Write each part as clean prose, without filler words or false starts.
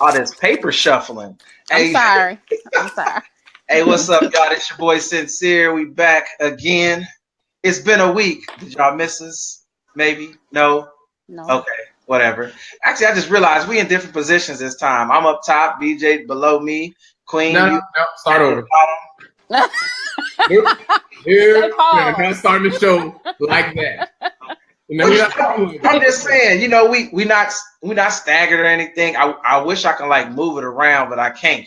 All this paper shuffling. I'm sorry. I'm sorry. Hey, what's up, y'all? It's your boy Sincere. We back again. It's been a week. Did y'all miss us? Maybe? No? No. Okay, whatever. Actually, I just realized we in different positions this time. I'm up top, BJ below me, Queen. No, start over. Here, not starting the show like that. I'm just saying, we not staggered or anything. I wish I can like move it around, but I can't.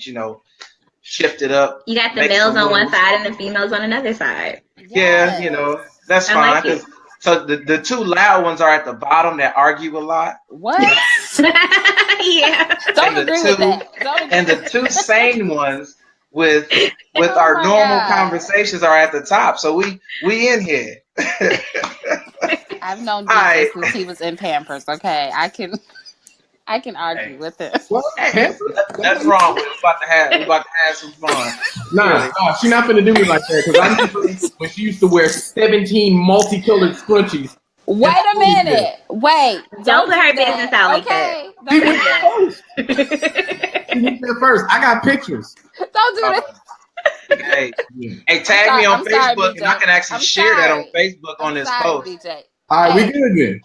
Shift it up. You got the males on one side and the females on another side. Yeah, that's fine. Like so the two loud ones are at the bottom that argue a lot. What? Yeah. Don't agree with that. And the two sane ones with our normal conversations are at the top. So we in here. I've known Jesus since he was in Pampers. Okay, I can argue with it. That's wrong. We about to have some fun. Nah, she's not finna do me like that because I remember when she used to wear 17 multicolored scrunchies. Wait a minute. Wait. Don't put her business out like that. She went there first. I got pictures. Don't do that. Hey, tag me on Facebook and I can actually share that on Facebook on this post. BJ. All right, we good then.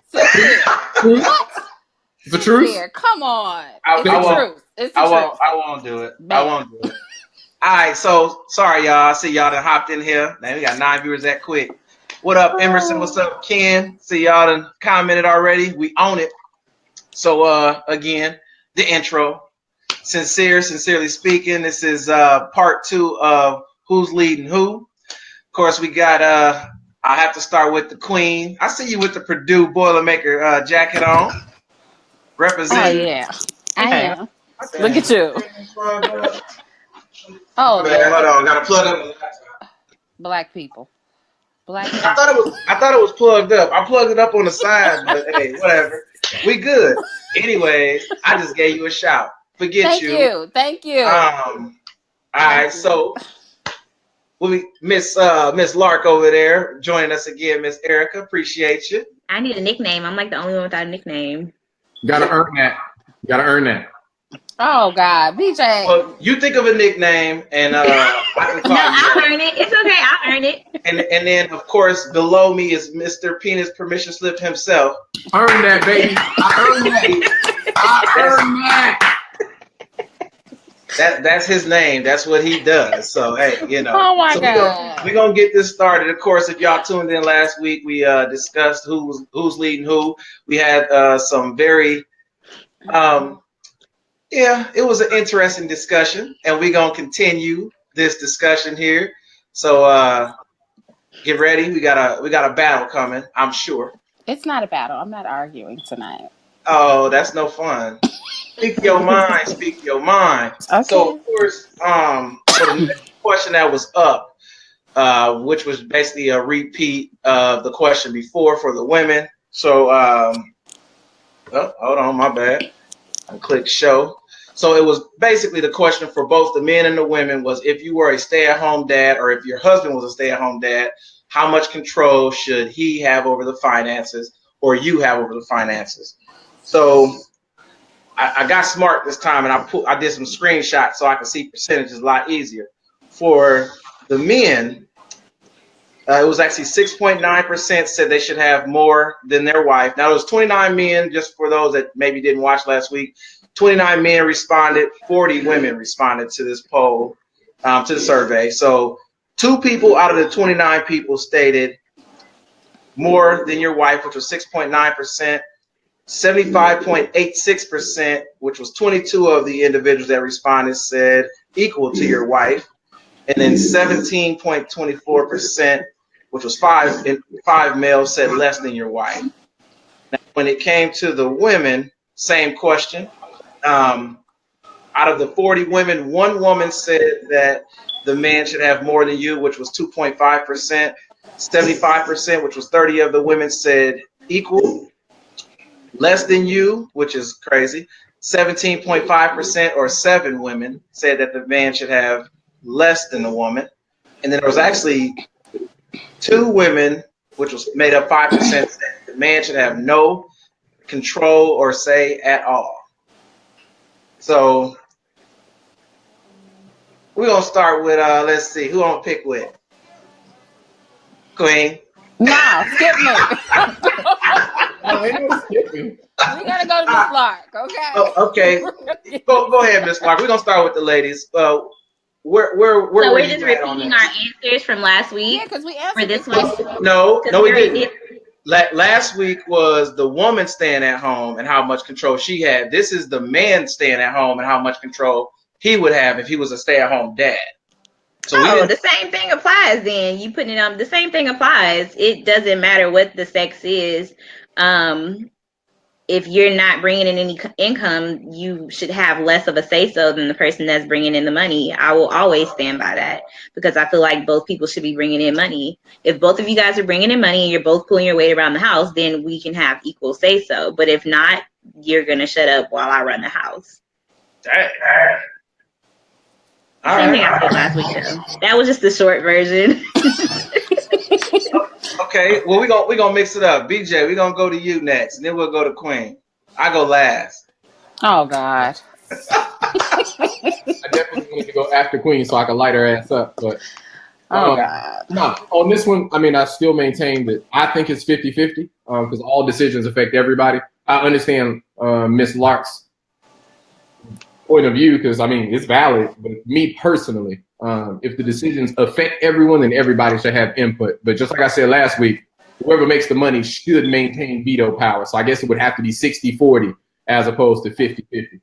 What? The truth? Come on. It's the truth. I won't do it. I won't do it. All right, so sorry, y'all. I see y'all done hopped in here. Man, we got 9 viewers that quick. What up, Emerson? What's up, Ken? See y'all done commented already. We own it. So again, the intro. Sincerely speaking, this is part 2 of Who's Leading Who. Of course, we got I have to start with the Queen. I see you with the Purdue Boilermaker jacket on. Representing. Oh yeah, I am. Look at you. Oh man, hold on, gotta plug up. Black people. I thought it was plugged up. I plugged it up on the side, but hey, whatever. We good. Anyways, I just gave you a shout. Thank you. All right, so Miss Lark over there joining us again, Miss Erica. Appreciate you. I need a nickname. I'm like the only one without a nickname. You gotta earn that. Oh God, BJ. Well, you think of a nickname, and I can call I'll earn it. It's okay. I'll earn it. And then of course below me is Mr. Penis Permission Slip himself. Earn that, baby. I earn that. That's his name. That's what he does. So hey, Oh my God. We're gonna get this started. Of course, if y'all tuned in last week, we discussed who's leading who. We had some very it was an interesting discussion, and we're gonna continue this discussion here. So get ready. We got a battle coming, I'm sure. It's not a battle. I'm not arguing tonight. Oh, that's no fun. Speak your mind. Okay. So of course, for the next question that was up, which was basically a repeat of the question before for the women. So hold on, my bad. I clicked show. So it was basically the question for both the men and the women was, if you were a stay-at-home dad or if your husband was a stay-at-home dad, how much control should he have over the finances or you have over the finances? So I got smart this time, and I did some screenshots so I could see percentages a lot easier. For the men, it was actually 6.9% said they should have more than their wife. Now, it was 29 men, just for those that maybe didn't watch last week. 29 men responded, 40 women responded to this poll, to the survey. So 2 people out of the 29 people stated more than your wife, which was 6.9%. 75.86%, which was 22 of the individuals that responded, said equal to your wife. And then 17.24%, which was 5 males, said less than your wife. Now, when it came to the women, same question. Out of the 40 women, 1 woman said that the man should have more than you, which was 2.5%. 75%, which was 30 of the women, said equal. Less than you, which is crazy. 17.5% or 7 women said that the man should have less than the woman. And then there was actually 2 women, which was made up 5%, said the man should have no control or say at all. So we're gonna start with let's see, who I'm gonna pick with? Queen. No, skip me. No, ain't no skipping. We gotta go to Miss Lark, okay? Oh, okay. Go ahead, Miss Lark. We're gonna start with the ladies. Where So were we're just repeating our answers from last week. Yeah, because we answered for this one. No, we didn't. Last week was the woman staying at home and how much control she had. This is the man staying at home and how much control he would have if he was a stay-at-home dad. So the same thing applies then. You putting it on, the same thing applies. It doesn't matter what the sex is. If you're not bringing in any income, you should have less of a say-so than the person that's bringing in the money. I will always stand by that because I feel like both people should be bringing in money. If both of you guys are bringing in money and you're both pulling your weight around the house, then we can have equal say-so. But if not, you're going to shut up while I run the house. Dang. Same thing I said last week, though. That was just the short version. Okay, well we gonna mix it up. BJ, we're gonna go to you next, and then we'll go to Queen. I go last. Oh God. I definitely wanted to go after Queen so I could light her ass up, but God. no, on this one, I mean, I still maintain that I think it's 50-50 because all decisions affect everybody. I understand Miss Lark's point of view because, I mean, it's valid, but me personally, if the decisions affect everyone, then everybody should have input. But just like I said last week, whoever makes the money should maintain veto power. So I guess it would have to be 60-40 as opposed to 50-50.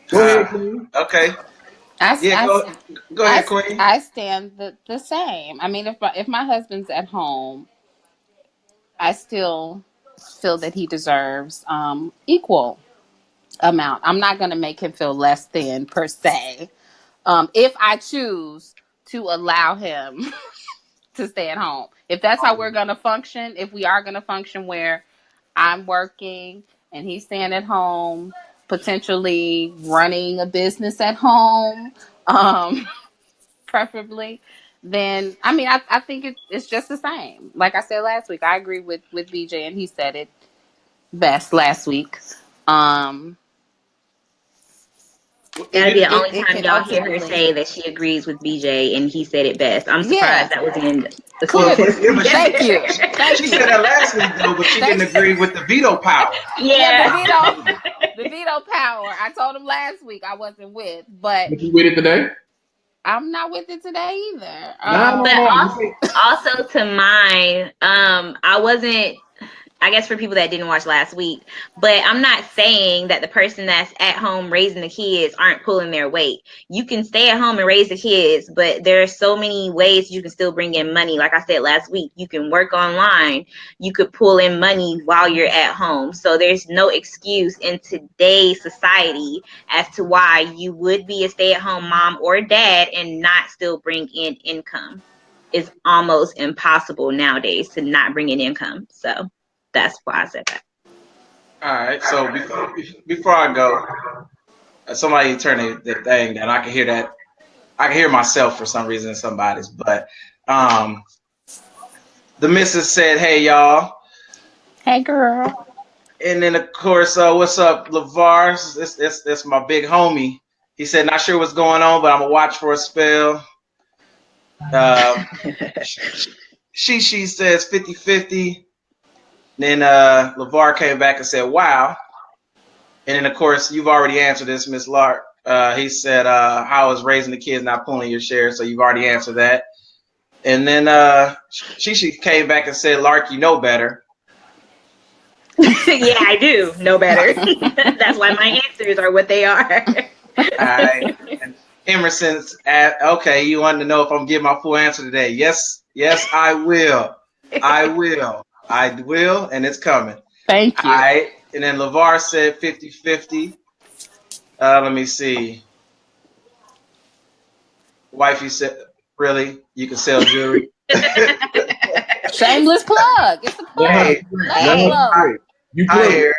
Go ahead, Queen. Okay. Go ahead, Queen. I stand the same. I mean, if my husband's at home, I still feel that he deserves equal amount. I'm not going to make him feel less than per se. If I choose to allow him to stay at home, if that's how we're going to function, if we are going to function where I'm working and he's staying at home, potentially running a business at home, preferably, then I mean, I think it's just the same. Like I said last week, I agree with BJ, and he said it best last week. That'd be the only time y'all hear her say that she agrees with BJ and he said it best. I'm surprised that was in the Thank you. She said that last week though, but she didn't agree with the veto power. Yeah, the veto power. I told him last week I wasn't with, but you with it today? I'm not with it today either. But also to mine, I wasn't. I guess for people that didn't watch last week, but I'm not saying that the person that's at home raising the kids aren't pulling their weight. You can stay at home and raise the kids, but there are so many ways you can still bring in money. Like I said last week, you can work online. You could pull in money while you're at home. So there's no excuse in today's society as to why you would be a stay-at-home mom or dad and not still bring in income. It's almost impossible nowadays to not bring in income. So that's why I said that. All right. So before I go, somebody turn the thing down. I can hear that. I can hear myself for some reason in somebody's. But the missus said, "Hey y'all." Hey girl. And then of course, what's up, LeVar? That's my big homie. He said, "Not sure what's going on, but I'm gonna watch for a spell." She says 50-50. Then LeVar came back and said, "Wow." And then, of course, you've already answered this, Miss Lark. He said, "How is raising the kids not pulling your share?" So you've already answered that. And then she came back and said, "Lark, you know better." Yeah, I do know better. That's why my answers are what they are. All right. And Emerson's okay, you wanted to know if I'm giving my full answer today. Yes, I will. I will, and it's coming. Thank you. All right. And then LeVar said 50-50. Let me see. Wifey said, "Really? You can sell jewelry?" Shameless plug. It's a plug. Hey, Let her plug. I hear.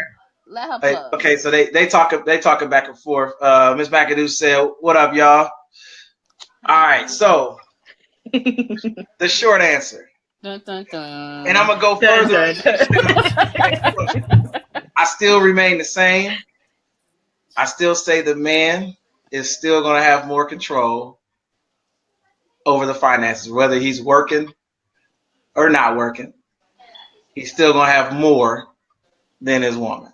Let her plug. Okay, so they talking back and forth. Miss McAdoo said, "What up, y'all?" All right, so the short answer. Dun, dun, dun. And I'm gonna go further. I still remain the same. I still say the man is still going to have more control over the finances, whether he's working or not working. He's still going to have more than his woman.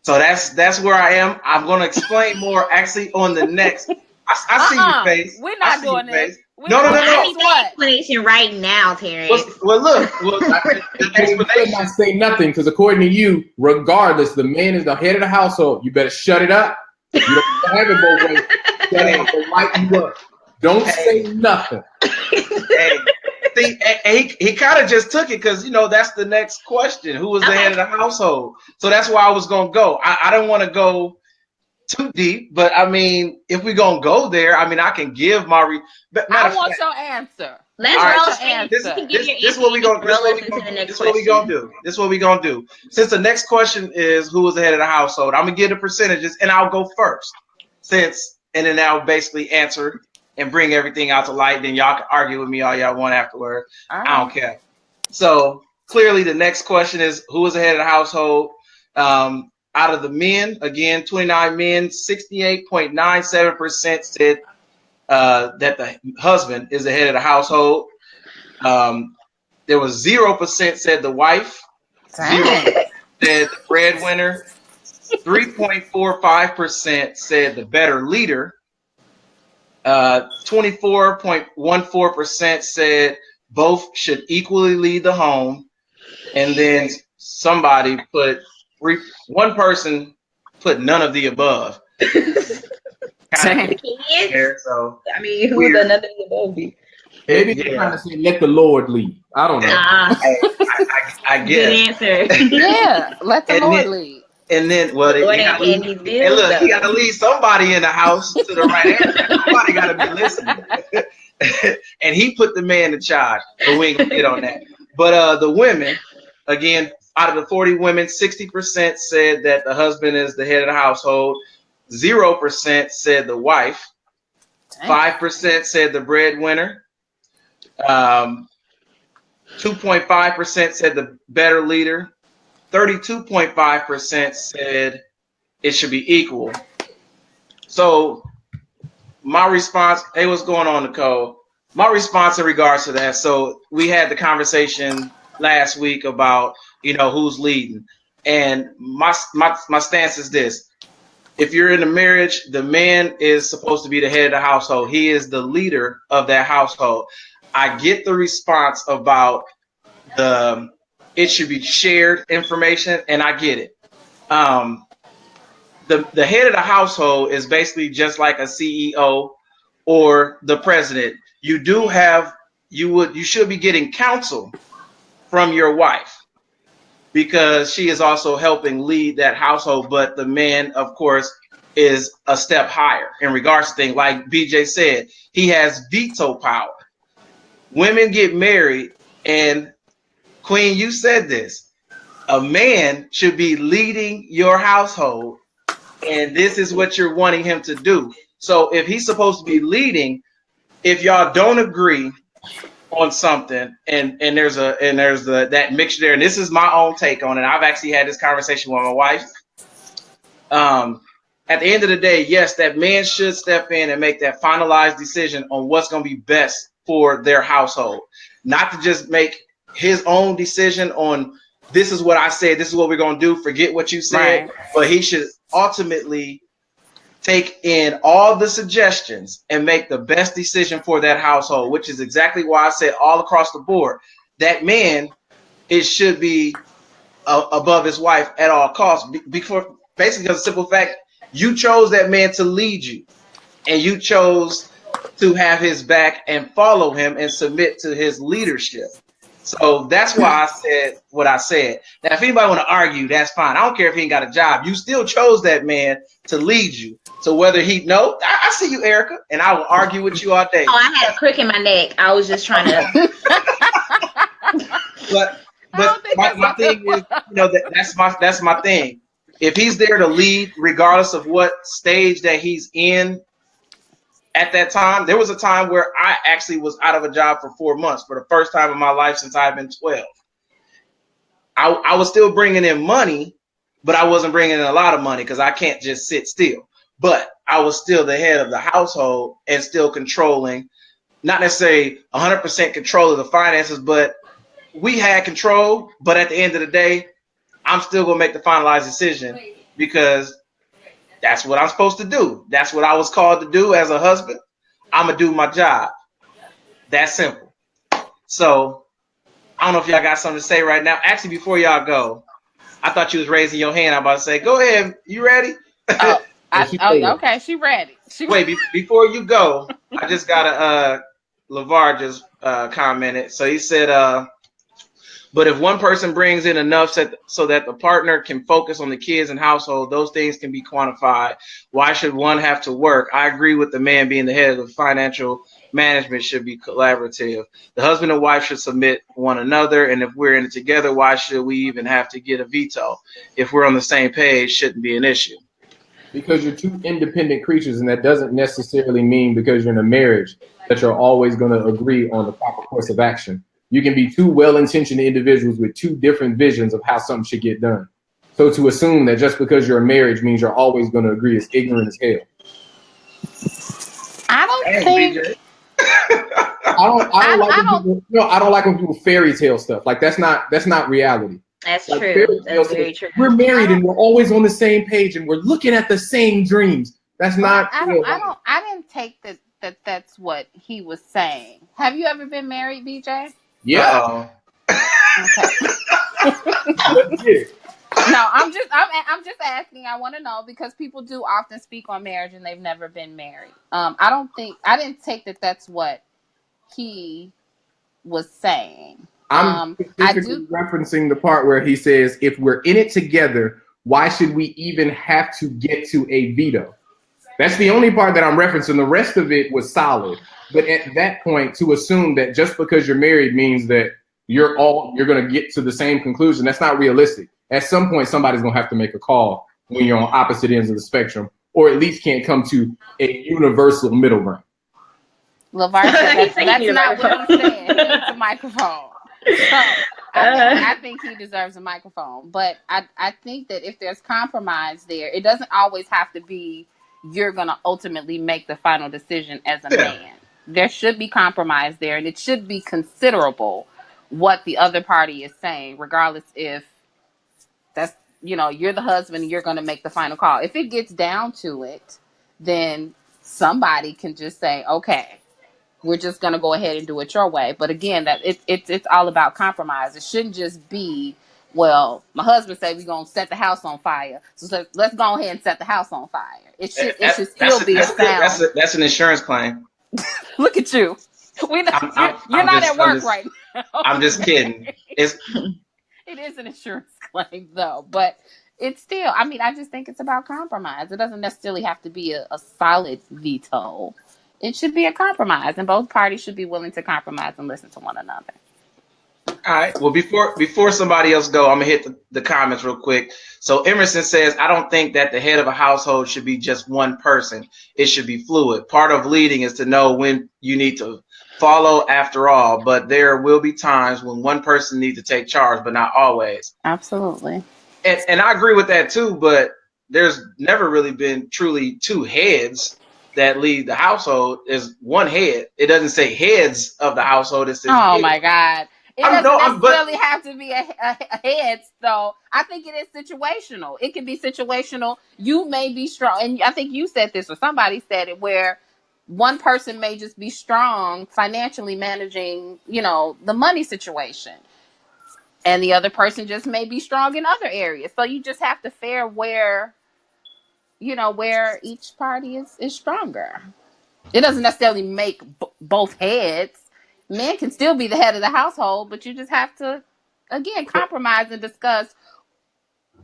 So that's where I am. I'm going to explain more actually on the next. I see your face. We're not doing this. No. I need that explanation right now, Terrence. Well, look. The explanation. Not say nothing because according to you, regardless, the man is the head of the household. You better shut it up. You don't have it both ways. Shut it up. Light you up. Don't say nothing. Hey. See, he kind of just took it because, you know, that's the next question. Who was the head of the household? So that's why I was going to go. I don't want to go too deep, but I mean, if we're going to go there, I mean, I can give my... I want your answer. Let's roll straight. This is what we're going to do. This is what we're going to do. Since the next question is who was the head of the household, I'm going to give the percentages and I'll go first. And then I'll basically answer and bring everything out to light, then y'all can argue with me all y'all want afterward. Right. I don't care. So clearly the next question is who is the head of the household? Out of the men, again, 29 men, 68.97% said that the husband is the head of the household. There was 0% said the wife, 0% said the breadwinner, 3.45% said the better leader, 24.14% said both should equally lead the home, and then somebody put one person put none of the above. There, so I mean, who would none of the above be? Maybe they're trying to say let the Lord lead. I don't know. I guess. Good answer. Yeah, let the Lord lead. And then, well, you got to leave somebody in the house to the right answer. Somebody got to be listening. And he put the man in charge, but we ain't gonna get on that. But the women, again, out of the 40 women, 60% said that the husband is the head of the household. 0% said the wife. 5% said the breadwinner. 2.5% said the better leader. 32.5% said it should be equal. So my response, hey, what's going on, Nicole? My response in regards to that, so we had the conversation last week about, you know, who's leading. And my stance is this. If you're in a marriage, the man is supposed to be the head of the household. He is the leader of that household. I get the response about it should be shared information, and I get it. The head of the household is basically just like a CEO or the president. You should be getting counsel from your wife because she is also helping lead that household. But the man, of course, is a step higher in regards to things like BJ said. He has veto power. Women get married, and Queen, you said this. A man should be leading your household, and this is what you're wanting him to do. So if he's supposed to be leading, if y'all don't agree on something, and there's that mixture there, and this is my own take on it. I've actually had this conversation with my wife. At the end of the day, yes, that man should step in and make that finalized decision on what's going to be best for their household, not to just make his own decision on this is what I said, this is what we're going to do, forget what you said, right. But he should ultimately take in all the suggestions and make the best decision for that household, which is exactly why I said all across the board, that man, it should be above his wife at all costs. Basically, because of the simple fact, you chose that man to lead you, and you chose to have his back and follow him and submit to his leadership. So that's why I said what I said. Now, if anybody want to argue, that's fine. I don't care if he ain't got a job. You still chose that man to lead you. So whether I see you, Erica, and I will argue with you all day. Oh, I had a crick in my neck. I was just trying to. But my thing is, you know, that's my thing. If he's there to lead, regardless of what stage that he's in at that time, there was a time where I actually was out of a job for 4 months for the first time in my life since I've been 12. I was still bringing in money, but I wasn't bringing in a lot of money because I can't just sit still. But I was still the head of the household and still controlling, not necessarily 100% control of the finances, but we had control. But at the end of the day, I'm still going to make the finalized decision because that's what I'm supposed to do. That's what I was called to do as a husband. I'm going to do my job. That's simple. So I don't know if y'all got something to say right now. Actually, before y'all go, I thought you was raising your hand. I'm about to say, go ahead. You ready? Okay, she ready. Wait, before you go, I just got a LeVar just commented. So he said, but if one person brings in enough so that the partner can focus on the kids and household, those things can be quantified. Why should one have to work? I agree with the man being the head of the financial management should be collaborative. The husband and wife should submit one another. And if we're in it together, why should we even have to get a veto? If we're on the same page, shouldn't be an issue. Because you're two independent creatures, and that doesn't necessarily mean because you're in a marriage that you're always going to agree on the proper course of action. You can be two well-intentioned individuals with two different visions of how something should get done. So to assume that just because you're a marriage means you're always going to agree is ignorant as hell. I don't like when people fairy tale stuff. Like that's not reality. That's like true. That's very true. We're married and we're always on the same page and we're looking at the same dreams. That's not. I didn't take that's what he was saying. Have you ever been married, BJ? Yeah. Okay. No, I'm just asking. I want to know because people do often speak on marriage and they've never been married. I didn't take that's what he was saying. I'm specifically referencing the part where he says, if we're in it together, why should we even have to get to a veto? That's the only part that I'm referencing. The rest of it was solid. But at that point, to assume that just because you're married means that you're going to get to the same conclusion, that's not realistic. At some point, somebody's going to have to make a call when you're on opposite ends of the spectrum, or at least can't come to a universal middle ground. LeVar said that's not what he said. He needs a microphone. So I think he deserves a microphone. But I think that if there's compromise there, it doesn't always have to be you're going to ultimately make the final decision as a man. There should be compromise there, and it should be considerable what the other party is saying, regardless if that's, you're the husband and you're going to make the final call. If it gets down to it, then somebody can just say, okay, we're just going to go ahead and do it your way. But again, that it's all about compromise. It shouldn't just be, well, my husband said we're going to set the house on fire, so let's go ahead and set the house on fire. It should still be a sound. That's an insurance claim. Look at you. You're not at work right now. I'm just kidding. It is an insurance claim, though. But it's still, I just think it's about compromise. It doesn't necessarily have to be a solid veto. It should be a compromise, and both parties should be willing to compromise and listen to one another. All right. Well, before somebody else go, I'm going to hit the comments real quick. So Emerson says, I don't think that the head of a household should be just one person. It should be fluid. Part of leading is to know when you need to follow after all, but there will be times when one person needs to take charge, but not always. Absolutely. And I agree with that too, but there's never really been truly two heads that lead the household. Is one head. It doesn't say heads of the household. It says heads. My God. It doesn't necessarily have to be a head, though. I think it is situational. It can be situational. You may be strong, and I think you said this, or somebody said it, where one person may just be strong financially managing, the money situation, and the other person just may be strong in other areas. So you just have to fare where each party is stronger. It doesn't necessarily make both heads. Men can still be the head of the household, but you just have to, again, compromise and discuss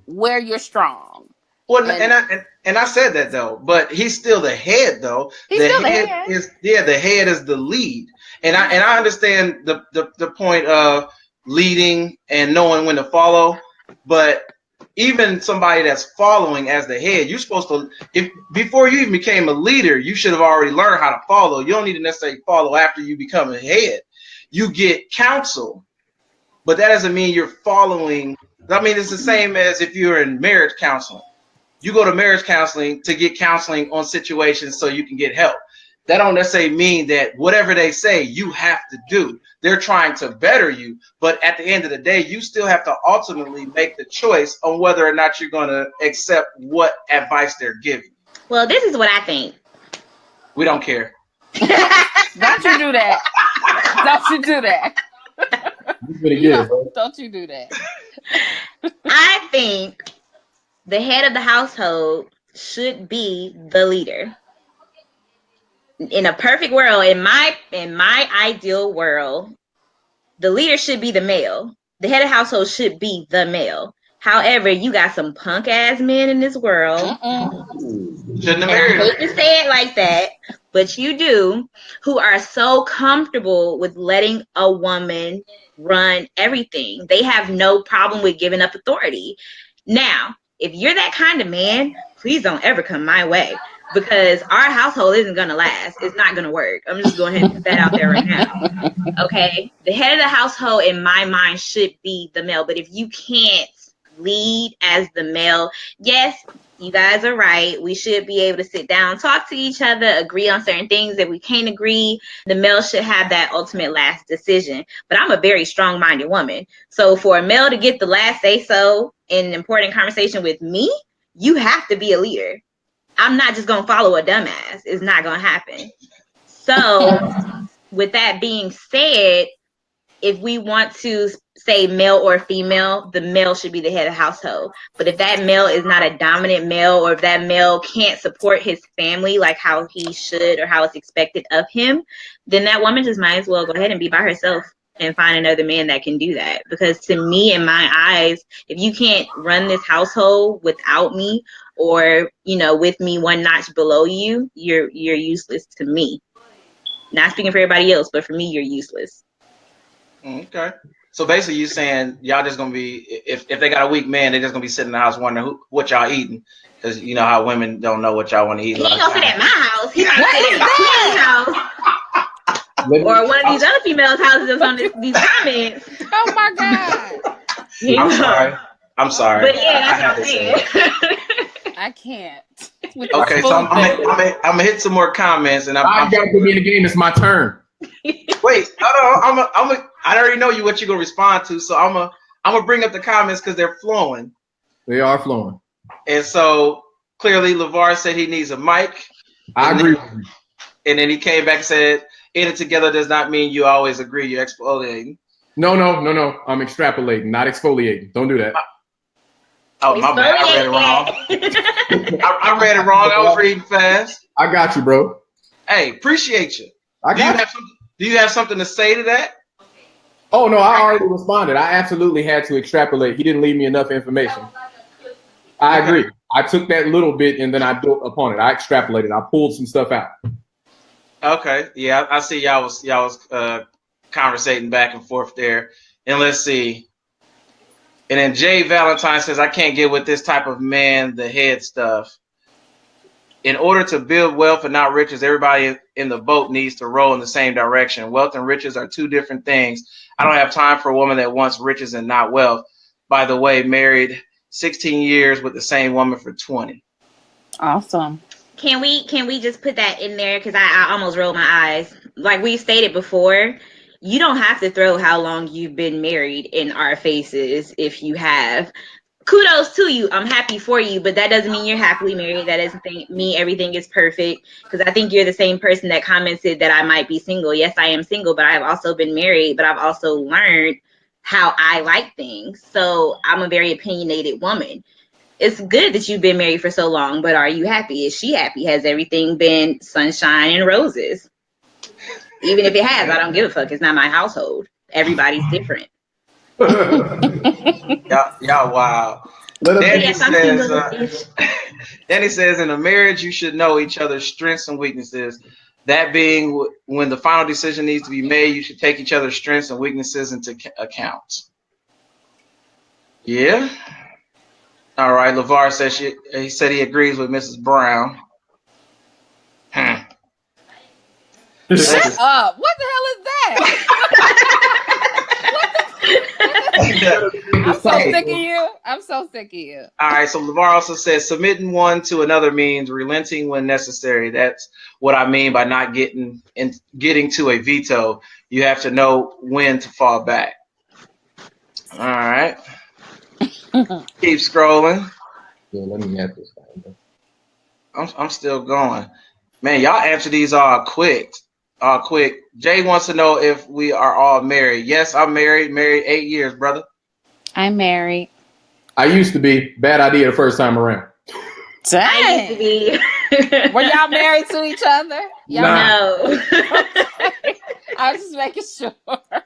where you're strong. Well, and I said that though, but he's still the head though. The head is the lead, and I understand the point of leading and knowing when to follow, but even somebody that's following as the head, you're supposed to, before you even became a leader, you should have already learned how to follow. You don't need to necessarily follow after you become a head. You get counsel, but that doesn't mean you're following I mean, it's the same as if you're in marriage counseling. You go to marriage counseling to get counseling on situations so you can get help. That don't necessarily mean that whatever they say you have to do. They're trying to better you, but at the end of the day, you still have to ultimately make the choice on whether or not you're going to accept what advice they're giving. Well, this is what I think. We don't care. Don't you do that. Don't you do that. Don't you do that. I think the head of the household should be the leader. In a perfect world, in my ideal world, the leader should be the male. The head of the household should be the male. However, you got some punk ass men in this world. Shouldn't have married. I hate to say it like that, but you do, who are so comfortable with letting a woman run everything. They have no problem with giving up authority. Now, if you're that kind of man, please don't ever come my way, because our household isn't going to last. It's not going to work. I'm just going ahead and put that out there right now. Okay? The head of the household, in my mind, should be the male. But if you can't lead as the male, yes, you guys are right. We should be able to sit down, talk to each other, agree on certain things. If we can't agree, the male should have that ultimate last decision. But I'm a very strong-minded woman. So for a male to get the last say-so in an important conversation with me, you have to be a leader. I'm not just going to follow a dumbass. It's not going to happen. So with that being said, if we want to say male or female, the male should be the head of the household. But if that male is not a dominant male, or if that male can't support his family like how he should or how it's expected of him, then that woman just might as well go ahead and be by herself and find another man that can do that. Because to me, in my eyes, if you can't run this household without me, or, you know, with me one notch below you, you're useless to me. Not speaking for everybody else, but for me, you're useless. Okay. So basically, you saying y'all just gonna be, if they got a weak man, they're just gonna be sitting in the house wondering what y'all eating, because you know how women don't know what y'all want to eat. He ain't gonna sit at my house. He might sit at the house, or one of these other females' houses that's on these comments. Oh my God. I'm sorry. But yeah, that's what I'm saying. I can't. Okay, so I'm gonna hit some more comments, and I'm gotta put me in the game. It's my turn. Wait, I already know what you're gonna respond to, so I'm gonna bring up the comments because they're flowing. They are flowing. And so clearly, LeVar said he needs a mic. I agree. And then he came back and said, "In it together does not mean you always agree. You're exfoliating." No. I'm extrapolating, not exfoliating. Don't do that. Oh, my bad. I read it wrong. I read it wrong. I was reading fast. I got you, bro. Hey, appreciate you. Do you have something to say to that? Oh, no, I already responded. I absolutely had to extrapolate. He didn't leave me enough information. I agree. I took that little bit and then I built upon it. I extrapolated. I pulled some stuff out. Okay. Yeah, I see y'all was conversating back and forth there. And let's see. And then Jay Valentine says, I can't get with this type of man, the head stuff. In order to build wealth and not riches, everybody in the boat needs to row in the same direction. Wealth and riches are two different things. I don't have time for a woman that wants riches and not wealth. By the way, married 16 years with the same woman for 20. Awesome. Can we just put that in there? Because I almost rolled my eyes. Like we stated before, you don't have to throw how long you've been married in our faces if you have. Kudos to you. I'm happy for you, but that doesn't mean you're happily married. That doesn't mean everything is perfect, because I think you're the same person that commented that I might be single. Yes, I am single, but I've also been married, but I've also learned how I like things. So I'm a very opinionated woman. It's good that you've been married for so long, but are you happy? Is she happy? Has everything been sunshine and roses? Even if it has, I don't give a fuck. It's not my household. Everybody's different. Y'all wow. Danny says, in a marriage, you should know each other's strengths and weaknesses. That being, when the final decision needs to be made, you should take each other's strengths and weaknesses into account. Yeah. All right. LeVar says he said he agrees with Mrs. Brown. Shut up. What the hell is that? I'm so sick of you. I'm so sick of you. All right, so LeVar also says submitting one to another means relenting when necessary. That's what I mean by not getting to a veto. You have to know when to fall back. All right. Keep scrolling. Yeah, let me add this thing. I'm still going. Man, y'all answer these all quick. Jay wants to know if we are all married. Yes, I'm married. Married 8 years, brother. I'm married. I used to be. Bad idea the first time around. Dang. I used to be. Were y'all married to each other? Y'all No. I was just making sure.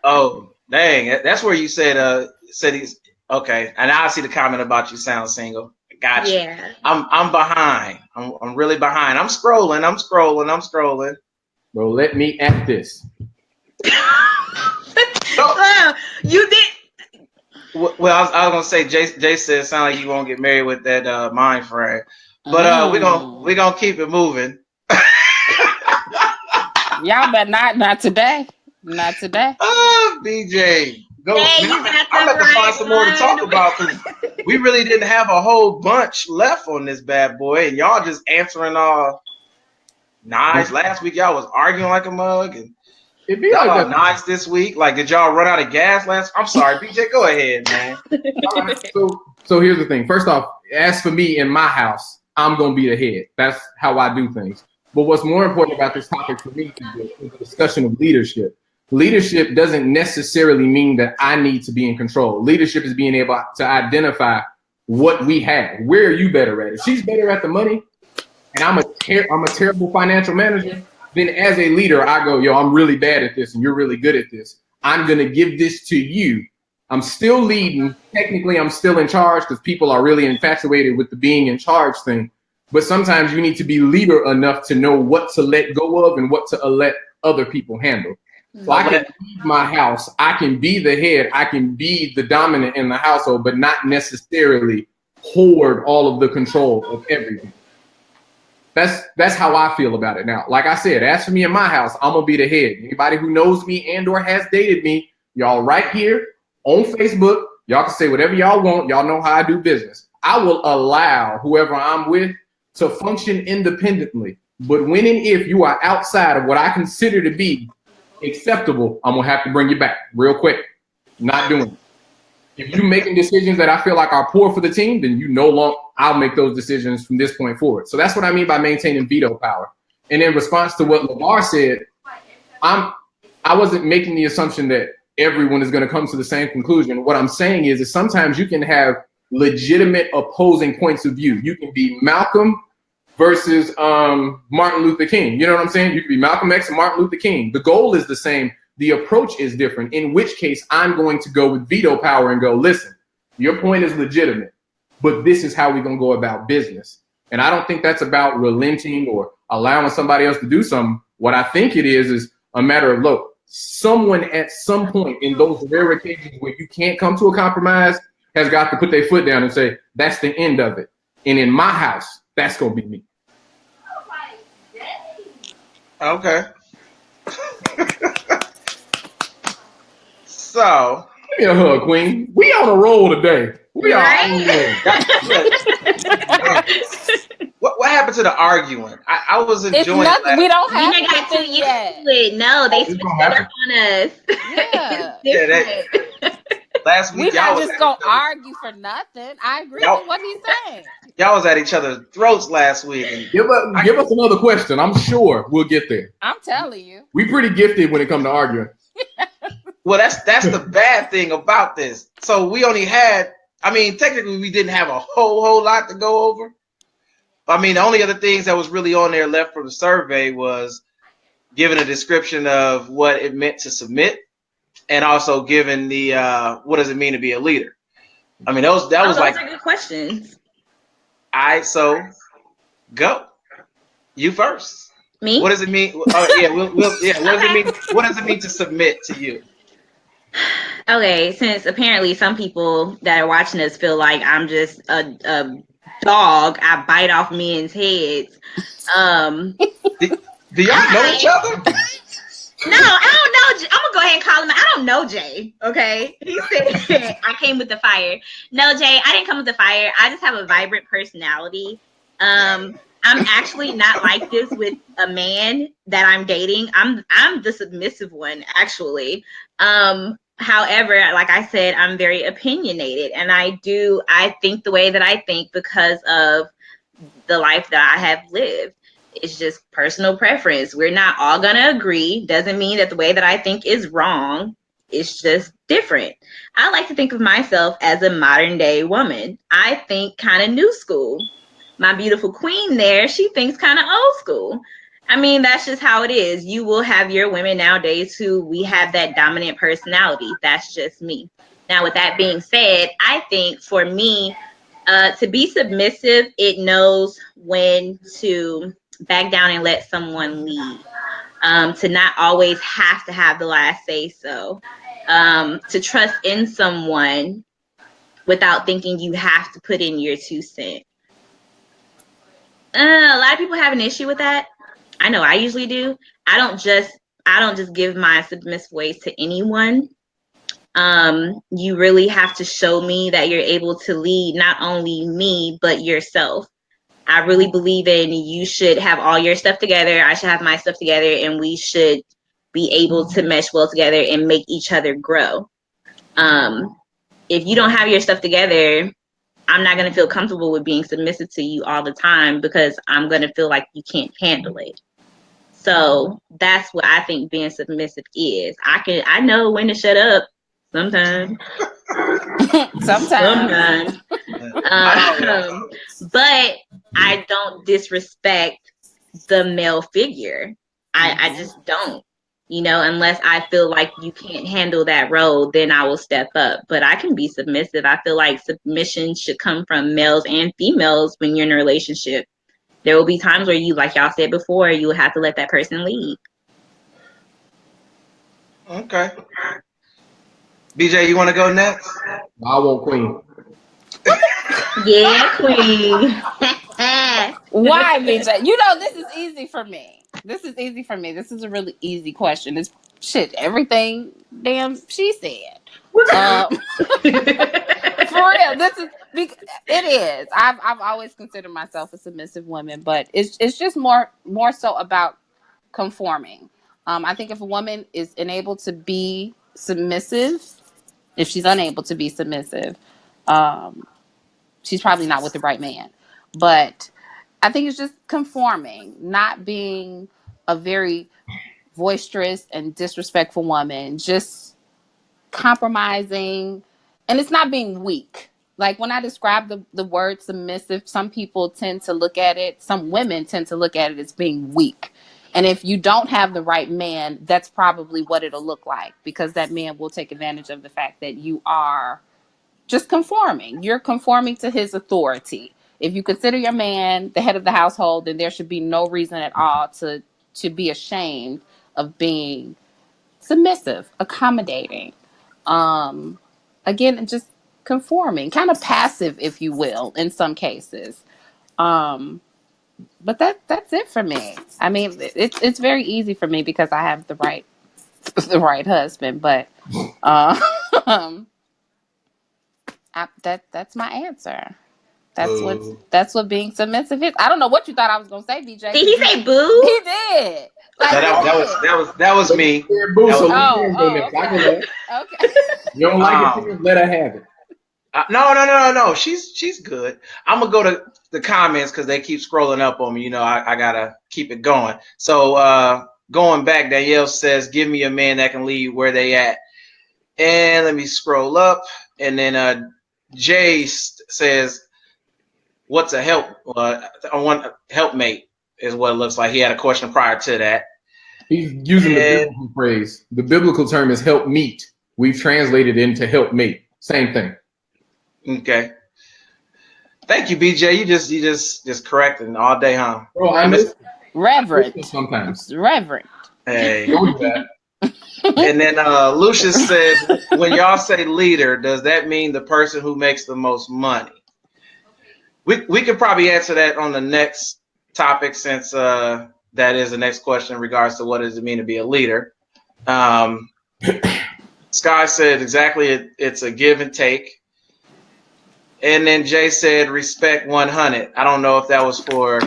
Oh, dang. That's where you said he's okay. And now I see the comment about you sound single. Gotcha. Yeah. I'm behind. I'm really behind. I'm scrolling. Bro, let me at this. You did. Well, I was gonna say, Jay said it sounds like you won't get married with that mind frame, but we're gonna keep it moving. Y'all, but not today. Not today. BJ, go. Hey, I'm about to find some more to talk about because we really didn't have a whole bunch left on this bad boy, and y'all just answering all nice. Last week y'all was arguing like a mug, and It'd be y'all like are nice this week. Like, did y'all run out of gas last? I'm sorry, BJ. Go ahead, man. So here's the thing. First off, as for me in my house, I'm gonna be the head. That's how I do things. But what's more important about this topic for me is the discussion of leadership. Leadership doesn't necessarily mean that I need to be in control. Leadership is being able to identify what we have. Where are you better at? If she's better at the money, and I'm a terrible financial manager, then as a leader, I go, yo, I'm really bad at this and you're really good at this. I'm going to give this to you. I'm still leading. Technically, I'm still in charge because people are really infatuated with the being in charge thing. But sometimes you need to be leader enough to know what to let go of and what to let other people handle. So I can lead my house. I can be the head. I can be the dominant in the household, but not necessarily hoard all of the control of everything. That's how I feel about it now. Like I said, as for me in my house, I'm gonna be the head. Anybody who knows me and or has dated me, y'all right here on Facebook, y'all can say whatever y'all want. Y'all know how I do business. I will allow whoever I'm with to function independently. But when and if you are outside of what I consider to be acceptable, I'm gonna have to bring you back real quick. Not doing it. If you're making decisions that I feel like are poor for the team, then I'll make those decisions from this point forward. So that's what I mean by maintaining veto power. And in response to what LeVar said, I wasn't making the assumption that everyone is going to come to the same conclusion. What I'm saying is sometimes you can have legitimate opposing points of view. You can be Malcolm versus Martin Luther King. You know what I'm saying? You can be Malcolm X and Martin Luther King. The goal is the same. The approach is different, in which case I'm going to go with veto power and go, listen, your point is legitimate, but this is how we're going to go about business. And I don't think that's about relenting or allowing somebody else to do something. What I think it is a matter of, look, someone at some point in those rare occasions where you can't come to a compromise has got to put their foot down and say, that's the end of it. And in my house, that's going to be me. Okay. So, give me a hug, Queen. We on a roll today. We are on a roll. What happened to the arguing? I was enjoying it. We don't have got too used yet. to it. No, they switched it up on us. Yeah. Last week, we're not just gonna argue for nothing. I agree with what he's saying. Y'all was at each other's throats last week. And give us another question. I'm sure we'll get there. I'm telling you, we pretty gifted when it comes to arguing. Well, that's the bad thing about this. So we only had, technically we didn't have a whole lot to go over. I mean, the only other things that was really on there left from the survey was giving a description of what it meant to submit, and also giving the what does it mean to be a leader. I mean, those are good questions. So go. You first. Me? What does it mean? What does it mean? What does it mean to submit to you? Okay, since apparently some people that are watching us feel like I'm just a dog, I bite off men's heads. Do y'all know each other? No, I don't know. I'm gonna go ahead and call him. I don't know Jay. Okay, he said I came with the fire. No, Jay, I didn't come with the fire. I just have a vibrant personality. I'm actually not like this with a man that I'm dating. I'm the submissive one, actually. However, like I said, I'm very opinionated, and I think the way that I think because of the life that I have lived. It's just personal preference. We're not all gonna agree. Doesn't mean that the way that I think is wrong. It's just different. I like to think of myself as a modern day woman. I think kind of new school. My beautiful queen there, she thinks kind of old school. I mean, that's just how it is. You will have your women nowadays who we have that dominant personality. That's just me. Now, with that being said, I think for me, to be submissive, it knows when to back down and let someone lead. To not always have to have the last say so. To trust in someone without thinking you have to put in your 2 cents. A lot of people have an issue with that. I know I usually do. I don't just give my submissive ways to anyone. You really have to show me that you're able to lead not only me, but yourself. I really believe in you should have all your stuff together. I should have my stuff together, and we should be able to mesh well together and make each other grow. If you don't have your stuff together, I'm not going to feel comfortable with being submissive to you all the time because I'm going to feel like you can't handle it. So that's what I think being submissive is. I know when to shut up sometimes. Sometimes. But I don't disrespect the male figure. I just don't. You know, unless I feel like you can't handle that role, then I will step up. But I can be submissive. I feel like submission should come from males and females when you're in a relationship. There will be times where you, like y'all said before, you will have to let that person lead. Okay. BJ, you want to go next? I want Queen. Yeah, Queen. Why, BJ? You know, this is easy for me. This is a really easy question. It's shit, everything damn she said. For real, it is. I've always considered myself a submissive woman, but it's just more so about conforming. I think if a woman is unable to be submissive, if she's unable to be submissive, she's probably not with the right man. But I think it's just conforming, not being a very boisterous and disrespectful woman, just compromising, and it's not being weak. Like when I describe the word submissive, some people tend to look at it, some women tend to look at it as being weak. And if you don't have the right man, that's probably what it'll look like, because that man will take advantage of the fact that you are just conforming. You're conforming to his authority. If you consider your man the head of the household, then there should be no reason at all to be ashamed of being submissive, accommodating. Again, just conforming, kind of passive, if you will, in some cases. But that's it for me. I mean, it's very easy for me because I have the right husband. But that's my answer. That's what being submissive is. I don't know what you thought I was gonna say, BJ. Did he say boo? He did. Like, that was me. Okay. Okay. You don't like it? Let her have it. No. She's good. I'm gonna go to the comments because they keep scrolling up on me. You know, I gotta keep it going. So going back, Danielle says, "Give me a man that can lead where they at." And let me scroll up, and then Jay says, "What's a helpmate?" Is what it looks like. He had a question prior to that. He's using the biblical phrase. The biblical term is help meet. We've translated it into help mate. Same thing. Okay. Thank you, BJ. You just correcting all day, huh? Bro, I miss Reverend. Sometimes. Reverend. Hey. And then Lucius says, when y'all say leader, does that mean the person who makes the most money? We could probably answer that on the next topic, since that is the next question in regards to what does it mean to be a leader. Sky said exactly it's a give and take. And then Jay said respect 100. I don't know if that was for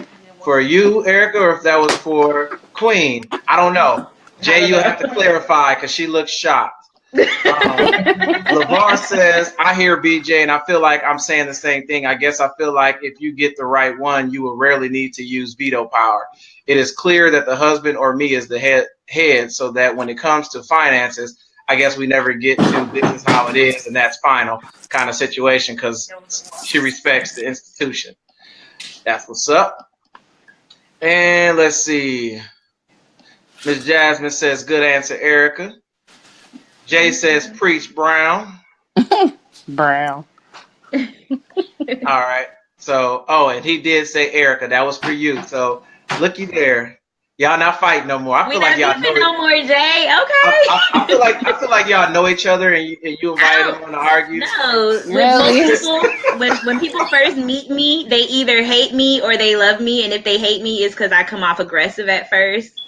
you, Erica, or if that was for Queen. I don't know. Jay, you have to clarify because she looks shocked. LeVar says, I hear BJ and I feel like I'm saying the same thing. I guess I feel like if you get the right one, you will rarely need to use veto power. It is clear that the husband or me is the head so that when it comes to finances, I guess we never get to this is how it is and that's final kind of situation because she respects the institution. That's what's up. And let's see. Miss Jasmine says, good answer, Erica. Jay says, preach, Brown. Brown. All right. So, and he did say Erica. That was for you. So, looky there. Y'all not fighting no more. I feel like y'all know no more, Jay. Okay. I feel like y'all know each other and you invited them to argue. No, Really? when people first meet me, they either hate me or they love me, and if they hate me, it's because I come off aggressive at first.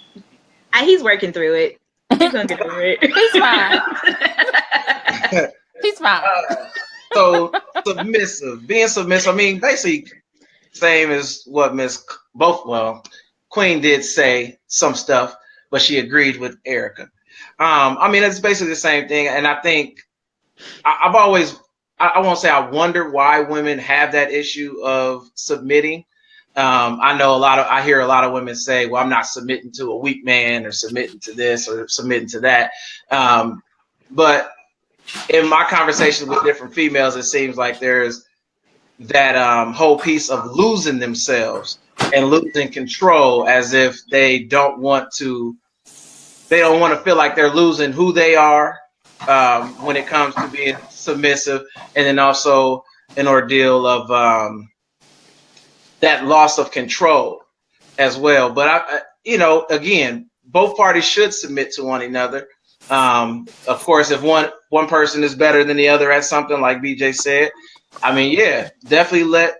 He's working through it. He's gonna get through it. He's fine. He's fine. So being submissive. I mean, basically, same as what Queen did say some stuff, but she agreed with Erica. I mean, it's basically the same thing. And I think I've always, I won't say I wonder why women have that issue of submitting. I hear a lot of women say, well, I'm not submitting to a weak man or submitting to this or submitting to that. But in my conversations with different females, it seems like there's that whole piece of losing themselves and losing control, as if they don't want to feel like they're losing who they are when it comes to being submissive, and then also an ordeal of that loss of control as well. But again, both parties should submit to one another. Of course, if one person is better than the other at something, like BJ said, I mean, yeah, definitely let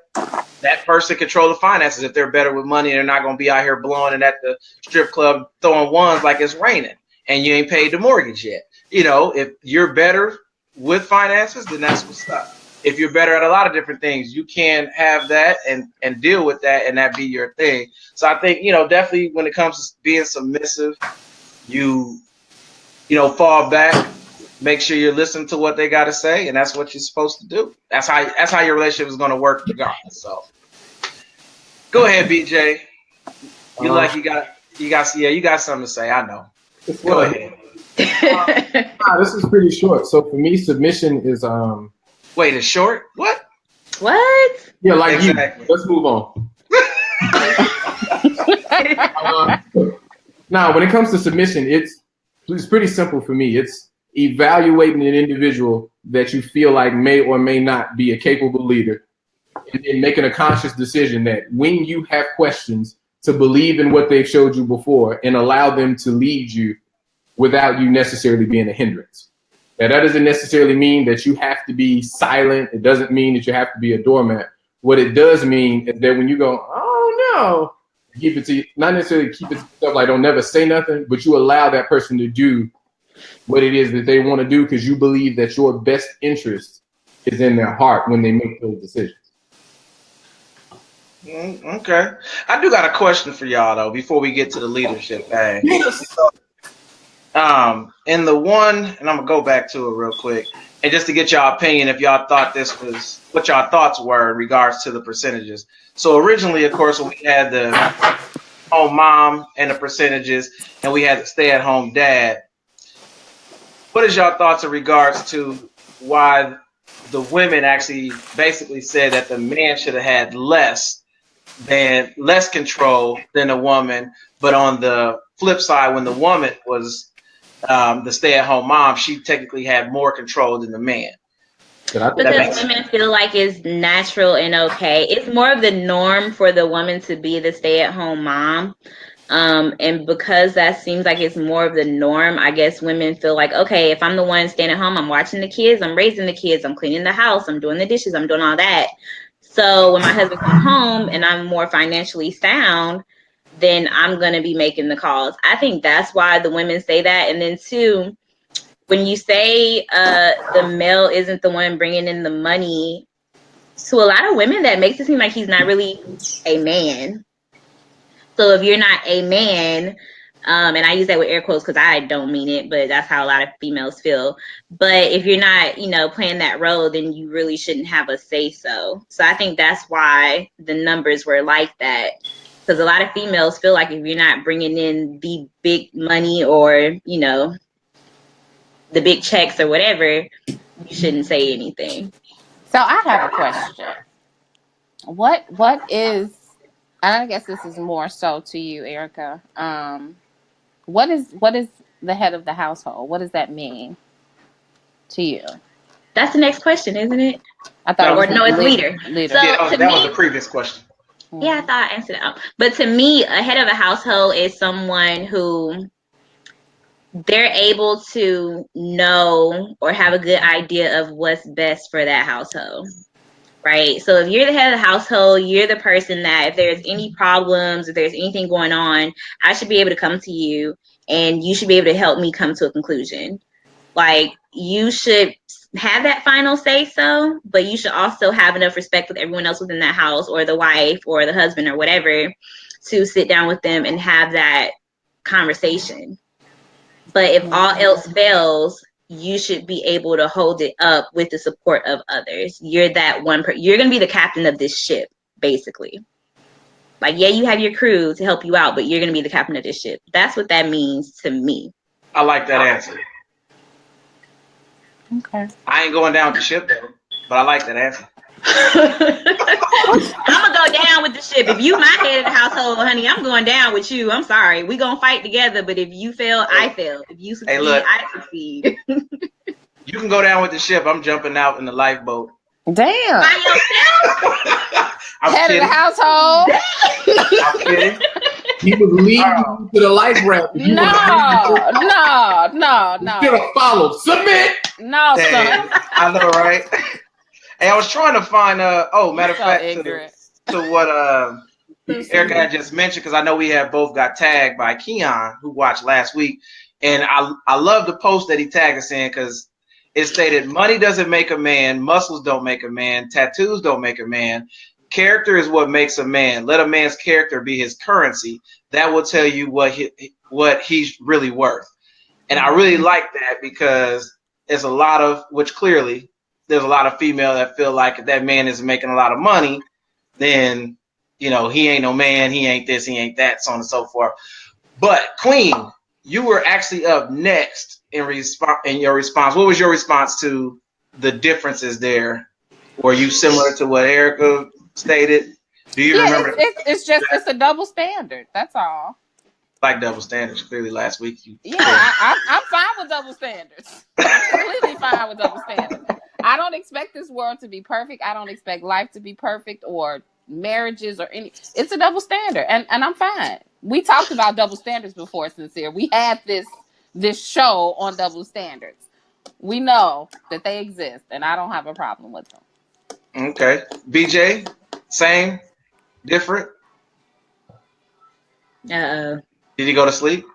that person control the finances. If they're better with money, they're not going to be out here blowing it at the strip club, throwing ones like it's raining and you ain't paid the mortgage yet. If you're better with finances, then that's what's up. If you're better at a lot of different things, you can have that and deal with that, and that be your thing. So I think, definitely when it comes to being submissive, you fall back, make sure you're listening to what they got to say, and that's what you're supposed to do. That's how your relationship is going to work regardless. So go ahead, BJ. You got something to say. I know. Go ahead. This is pretty short. So for me, submission is Wait, it's short? What? Yeah, like exactly. You. Let's move on. Now, when it comes to submission, it's pretty simple for me. It's evaluating an individual that you feel like may or may not be a capable leader, and then making a conscious decision that when you have questions, to believe in what they've showed you before and allow them to lead you without you necessarily being a hindrance. Now, that doesn't necessarily mean that you have to be silent. It doesn't mean that you have to be a doormat. What it does mean is that when you go, oh no, keep it to, not necessarily keep it to yourself, like don't never say nothing, but you allow that person to do what it is that they want to do because you believe that your best interest is in their heart when they make those decisions. Okay. I do got a question for y'all though before we get to the leadership thing. Yes. And the one, and I'm gonna go back to it real quick, and just to get y'all opinion, if y'all thought this was what y'all thoughts were in regards to the percentages. So originally, of course, when we had the home mom and the percentages, and we had the stay-at-home dad. What is y'all thoughts in regards to why the women actually basically said that the man should have had less control than a woman, but on the flip side, when the woman was the stay-at-home mom, she technically had more control than the man. Because women feel like it's natural and okay. It's more of the norm for the woman to be the stay-at-home mom. And because that seems like it's more of the norm, I guess women feel like, okay, if I'm the one staying at home, I'm watching the kids, I'm raising the kids, I'm cleaning the house, I'm doing the dishes, I'm doing all that. So when my husband comes home and I'm more financially sound, then I'm going to be making the calls. I think that's why the women say that. And then two, when you say the male isn't the one bringing in the money, to a lot of women, that makes it seem like he's not really a man. So if you're not a man, and I use that with air quotes because I don't mean it, but that's how a lot of females feel. But if you're not, playing that role, then you really shouldn't have a say so. So I think that's why the numbers were like that. Because a lot of females feel like if you're not bringing in the big money or, the big checks or whatever, you shouldn't say anything. So I have a question. What is, and I guess this is more so to you, Erica. What is the head of the household? What does that mean to you? That's the next question, isn't it? I thought, or no, it's leader. So that was the previous question. Yeah, I thought I answered it. But to me, a head of a household is someone who they're able to know or have a good idea of what's best for that household, right? So if you're the head of the household, you're the person that if there's any problems, if there's anything going on, I should be able to come to you and you should be able to help me come to a conclusion. Like, you should have that final say so, but you should also have enough respect with everyone else within that house or the wife or the husband or whatever to sit down with them and have that conversation. But if all else fails, you should be able to hold it up with the support of others. You're that one you're going to be the captain of this ship, basically. Like, yeah, you have your crew to help you out, but you're going to be the captain of this ship. That's what that means to me. I like that answer. Okay. I ain't going down with the ship, though, but I like that answer. I'm gonna go down with the ship. If you my head of the household, honey, I'm going down with you. I'm sorry. We gonna fight together, but if you fail, I fail. If you succeed, I succeed. You can go down with the ship. I'm jumping out in the lifeboat. Damn. By yourself? Head of the household. I'm kidding. He was leading you to the life raft. No. You should have followed. Submit. No, Dang, son. I know, right? Hey, I was trying to find. Matter of fact, to what Erica had just mentioned, because I know we have both got tagged by Keon, who watched last week, and I love the post that he tagged us in because it stated, "Money doesn't make a man, muscles don't make a man, tattoos don't make a man. Character is what makes a man. Let a man's character be his currency. That will tell you what he's really worth." And I really like that because there's a lot of, which clearly there's a lot of female that feel like if that man isn't making a lot of money, then, he ain't no man, he ain't this, he ain't that, so on and so forth. But Queen, you were actually up next in your response. What was your response to the differences there? Were you similar to what Erica stated? Do you remember? It's a double standard. That's all. Like double standards. Clearly, last week I'm fine with double standards. I'm completely fine with double standards. I don't expect this world to be perfect. I don't expect life to be perfect or marriages or any. It's a double standard, and I'm fine. We talked about double standards before, Sincere. We had this show on double standards. We know that they exist, and I don't have a problem with them. Okay, BJ, same, different. Did he go to sleep?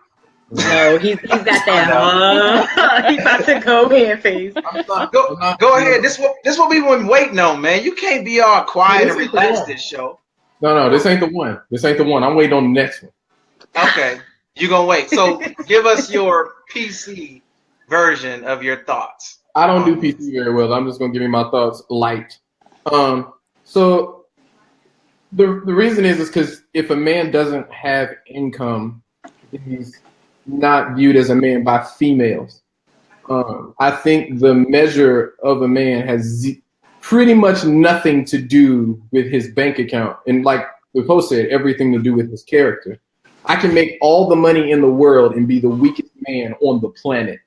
No, he's got that. He's about to go in face. Go ahead. This what we've been waiting on, man. You can't be all quiet and relax this show. No, this ain't the one. I'm waiting on the next one. Okay, you gonna wait. So give us your PC version of your thoughts. I don't do PC very well. I'm just gonna give you my thoughts light. So the reason is because if a man doesn't have income, he's not viewed as a man by females. I think the measure of a man has pretty much nothing to do with his bank account. And like the post said, everything to do with his character. I can make all the money in the world and be the weakest man on the planet.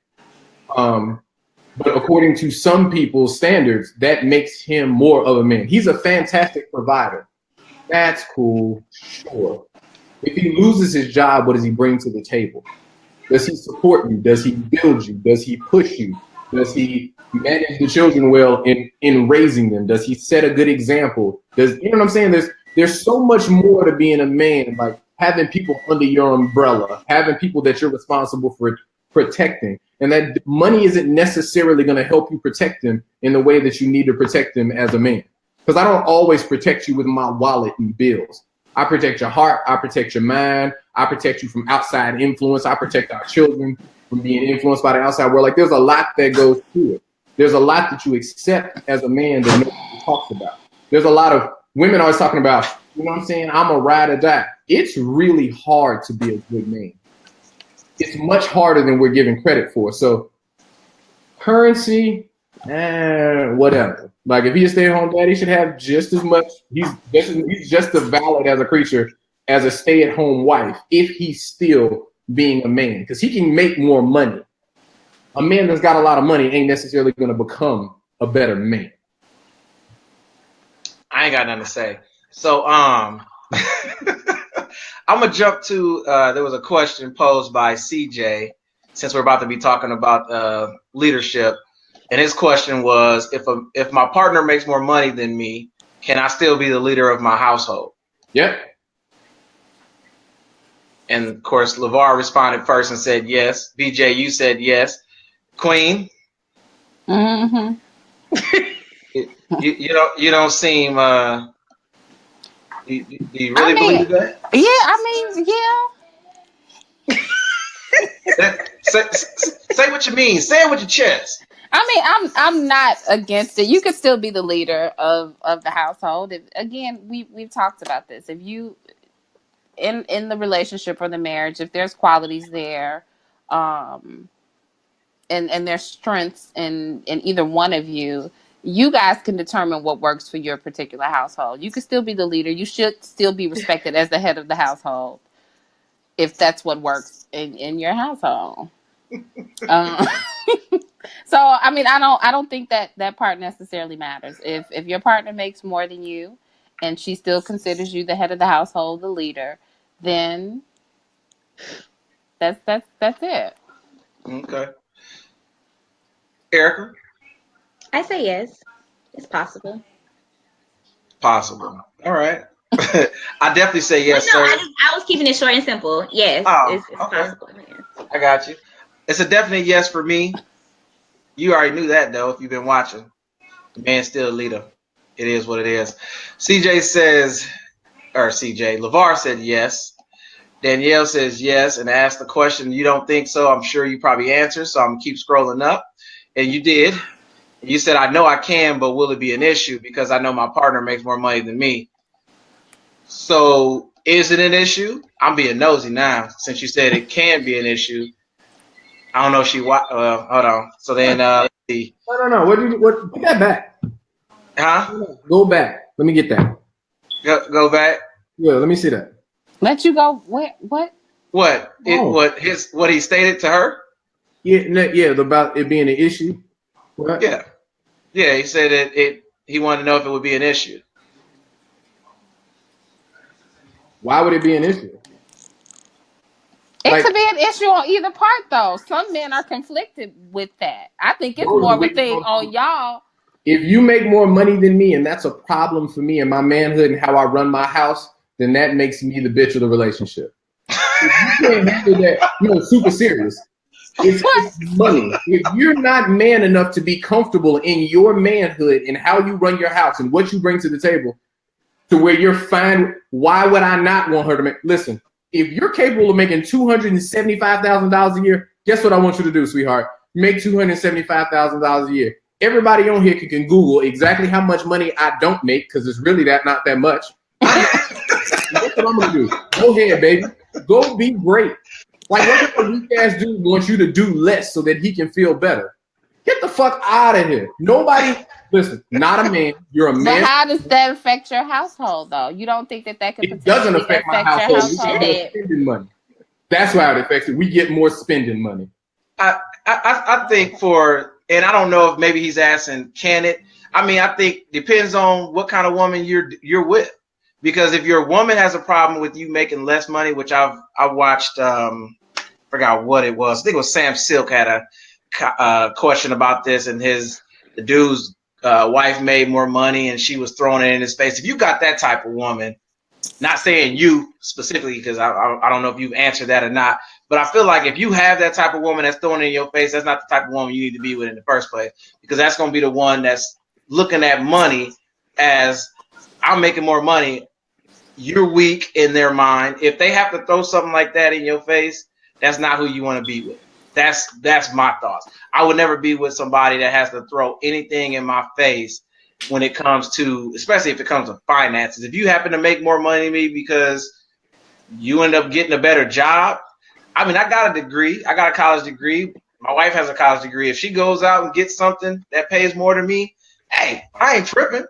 But according to some people's standards, that makes him more of a man. He's a fantastic provider. That's cool, sure. If he loses his job, what does he bring to the table? Does he support you? Does he build you? Does he push you? Does he manage the children well in raising them? Does he set a good example? You know what I'm saying? There's so much more to being a man. Like, having people under your umbrella, having people that you're responsible for protecting. And that money isn't necessarily going to help you protect them in the way that you need to protect them as a man. Because I don't always protect you with my wallet and bills. I protect your heart. I protect your mind. I protect you from outside influence. I protect our children from being influenced by the outside world. Like, there's a lot that goes to it. There's a lot that you accept as a man that nobody talks about. There's a lot of women always talking about, you know what I'm saying, I'm a ride or die. It's really hard to be a good man. It's much harder than we're giving credit for. So currency, whatever. Like, if he's a stay-at-home dad, he should have just as much. He's just as valid as a creature as a stay-at-home wife if he's still being a man, because he can make more money. A man that's got a lot of money ain't necessarily going to become a better man. I ain't got nothing to say. So I'm gonna jump to there was a question posed by CJ, since we're about to be talking about leadership, and his question was, if my partner makes more money than me, can I still be the leader of my household? Yep. And of course, LeVar responded first and said yes. BJ, you said yes. Queen, Mm-hmm. you don't seem you really believe that? Say what you mean. Say it with your chest. I'm not against it. You could still be the leader of the household. Again, we've talked about this. If you in the relationship or the marriage, if there's qualities there, and there's strengths in either one of you, you guys can determine what works for your particular household. You can still be the leader. You should still be respected as the head of the household, if that's what works in your household. So I don't think that part necessarily matters. If your partner makes more than you and she still considers you the head of the household, the leader, then that's it. Okay. Erica? I say yes. It's possible. Possible. All right. I definitely say yes, no, sir. I was keeping it short and simple. Yes, it's okay. possible. Yeah. I got you. It's a definite yes for me. You already knew that, though, if you've been watching. The man's still a leader. It is what it is. LeVar said yes. Danielle says yes and asked the question, you don't think so? I'm sure you probably answered, so I'm going to keep scrolling up. And you did. You said, I know I can, but will it be an issue? Because I know my partner makes more money than me. So is it an issue? I'm being nosy now, since you said it can be an issue. I don't know if she hold on. So then let's see. No. What? Put that back. Huh? Go back. Let me get that. Go back. Yeah, let me see that. Let you go. What? What? Oh. What he stated to her? Yeah, about it being an issue. What? Yeah. He said he wanted to know if it would be an issue. Why would it be an issue? It could be an issue on either part, though. Some men are conflicted with that. I think it's more of a thing on y'all. If you make more money than me and that's a problem for me and my manhood and how I run my house, then that makes me the bitch of the relationship. If you can't handle that, super serious. It's money. If you're not man enough to be comfortable in your manhood and how you run your house and what you bring to the table to where you're fine, why would I not want her to make? Listen, if you're capable of making $275,000 a year, guess what I want you to do, sweetheart? Make $275,000 a year. Everybody on here can Google exactly how much money I don't make, because it's really not that much. That's what I'm going to do. Go ahead, baby. Go be great. Like, what if a weak ass dude wants you to do less so that he can feel better? Get the fuck out of here. Nobody, listen, not a man. You're a man. But how does that affect your household, though? You don't think that could It doesn't affect my household. We get more spending money. That's why it affects it. We get more spending money. I think and I don't know if maybe he's asking, can it? I mean, I think depends on what kind of woman you're with. Because if your woman has a problem with you making less money, which I watched, forgot what it was. I think it was Sam Silk had a question about this, and the dude's wife made more money, and she was throwing it in his face. If you got that type of woman, not saying you specifically, because I don't know if you've answered that or not, but I feel like if you have that type of woman that's throwing it in your face, that's not the type of woman you need to be with in the first place, because that's going to be the one that's looking at money as I'm making more money. You're weak in their mind. If they have to throw something like that in your face, that's not who you want to be with. That's my thoughts. I would never be with somebody that has to throw anything in my face when it comes to, especially if it comes to finances. If you happen to make more money than me because you end up getting a better job, I mean, I got a degree. I got a college degree. My wife has a college degree. If she goes out and gets something that pays more than me, hey, I ain't tripping.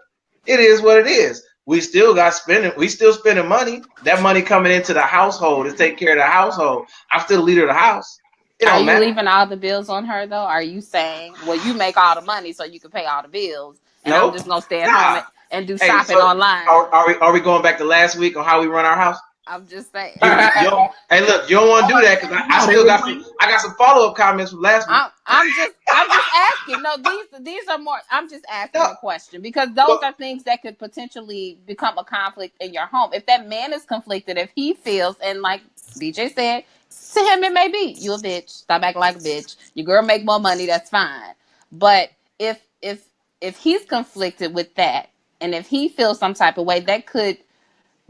It is what it is. We still spending money. That money coming into the household to take care of the household. I'm still the leader of the house. Are you leaving all the bills on her though? Are you saying, well, you make all the money so you can pay all the bills, and I'm just gonna stay at home and do shopping online? Are we going back to last week on how we run our house? I'm just saying. Hey, look, you don't want to do that because I got some follow-up comments from last week. I'm just asking. No, these are more. I'm just asking a question because those are things that could potentially become a conflict in your home. If that man is conflicted, if he feels, and like DJ said, to him it may be, you a bitch. Stop acting like a bitch. Your girl make more money. That's fine. But if he's conflicted with that, and if he feels some type of way, that could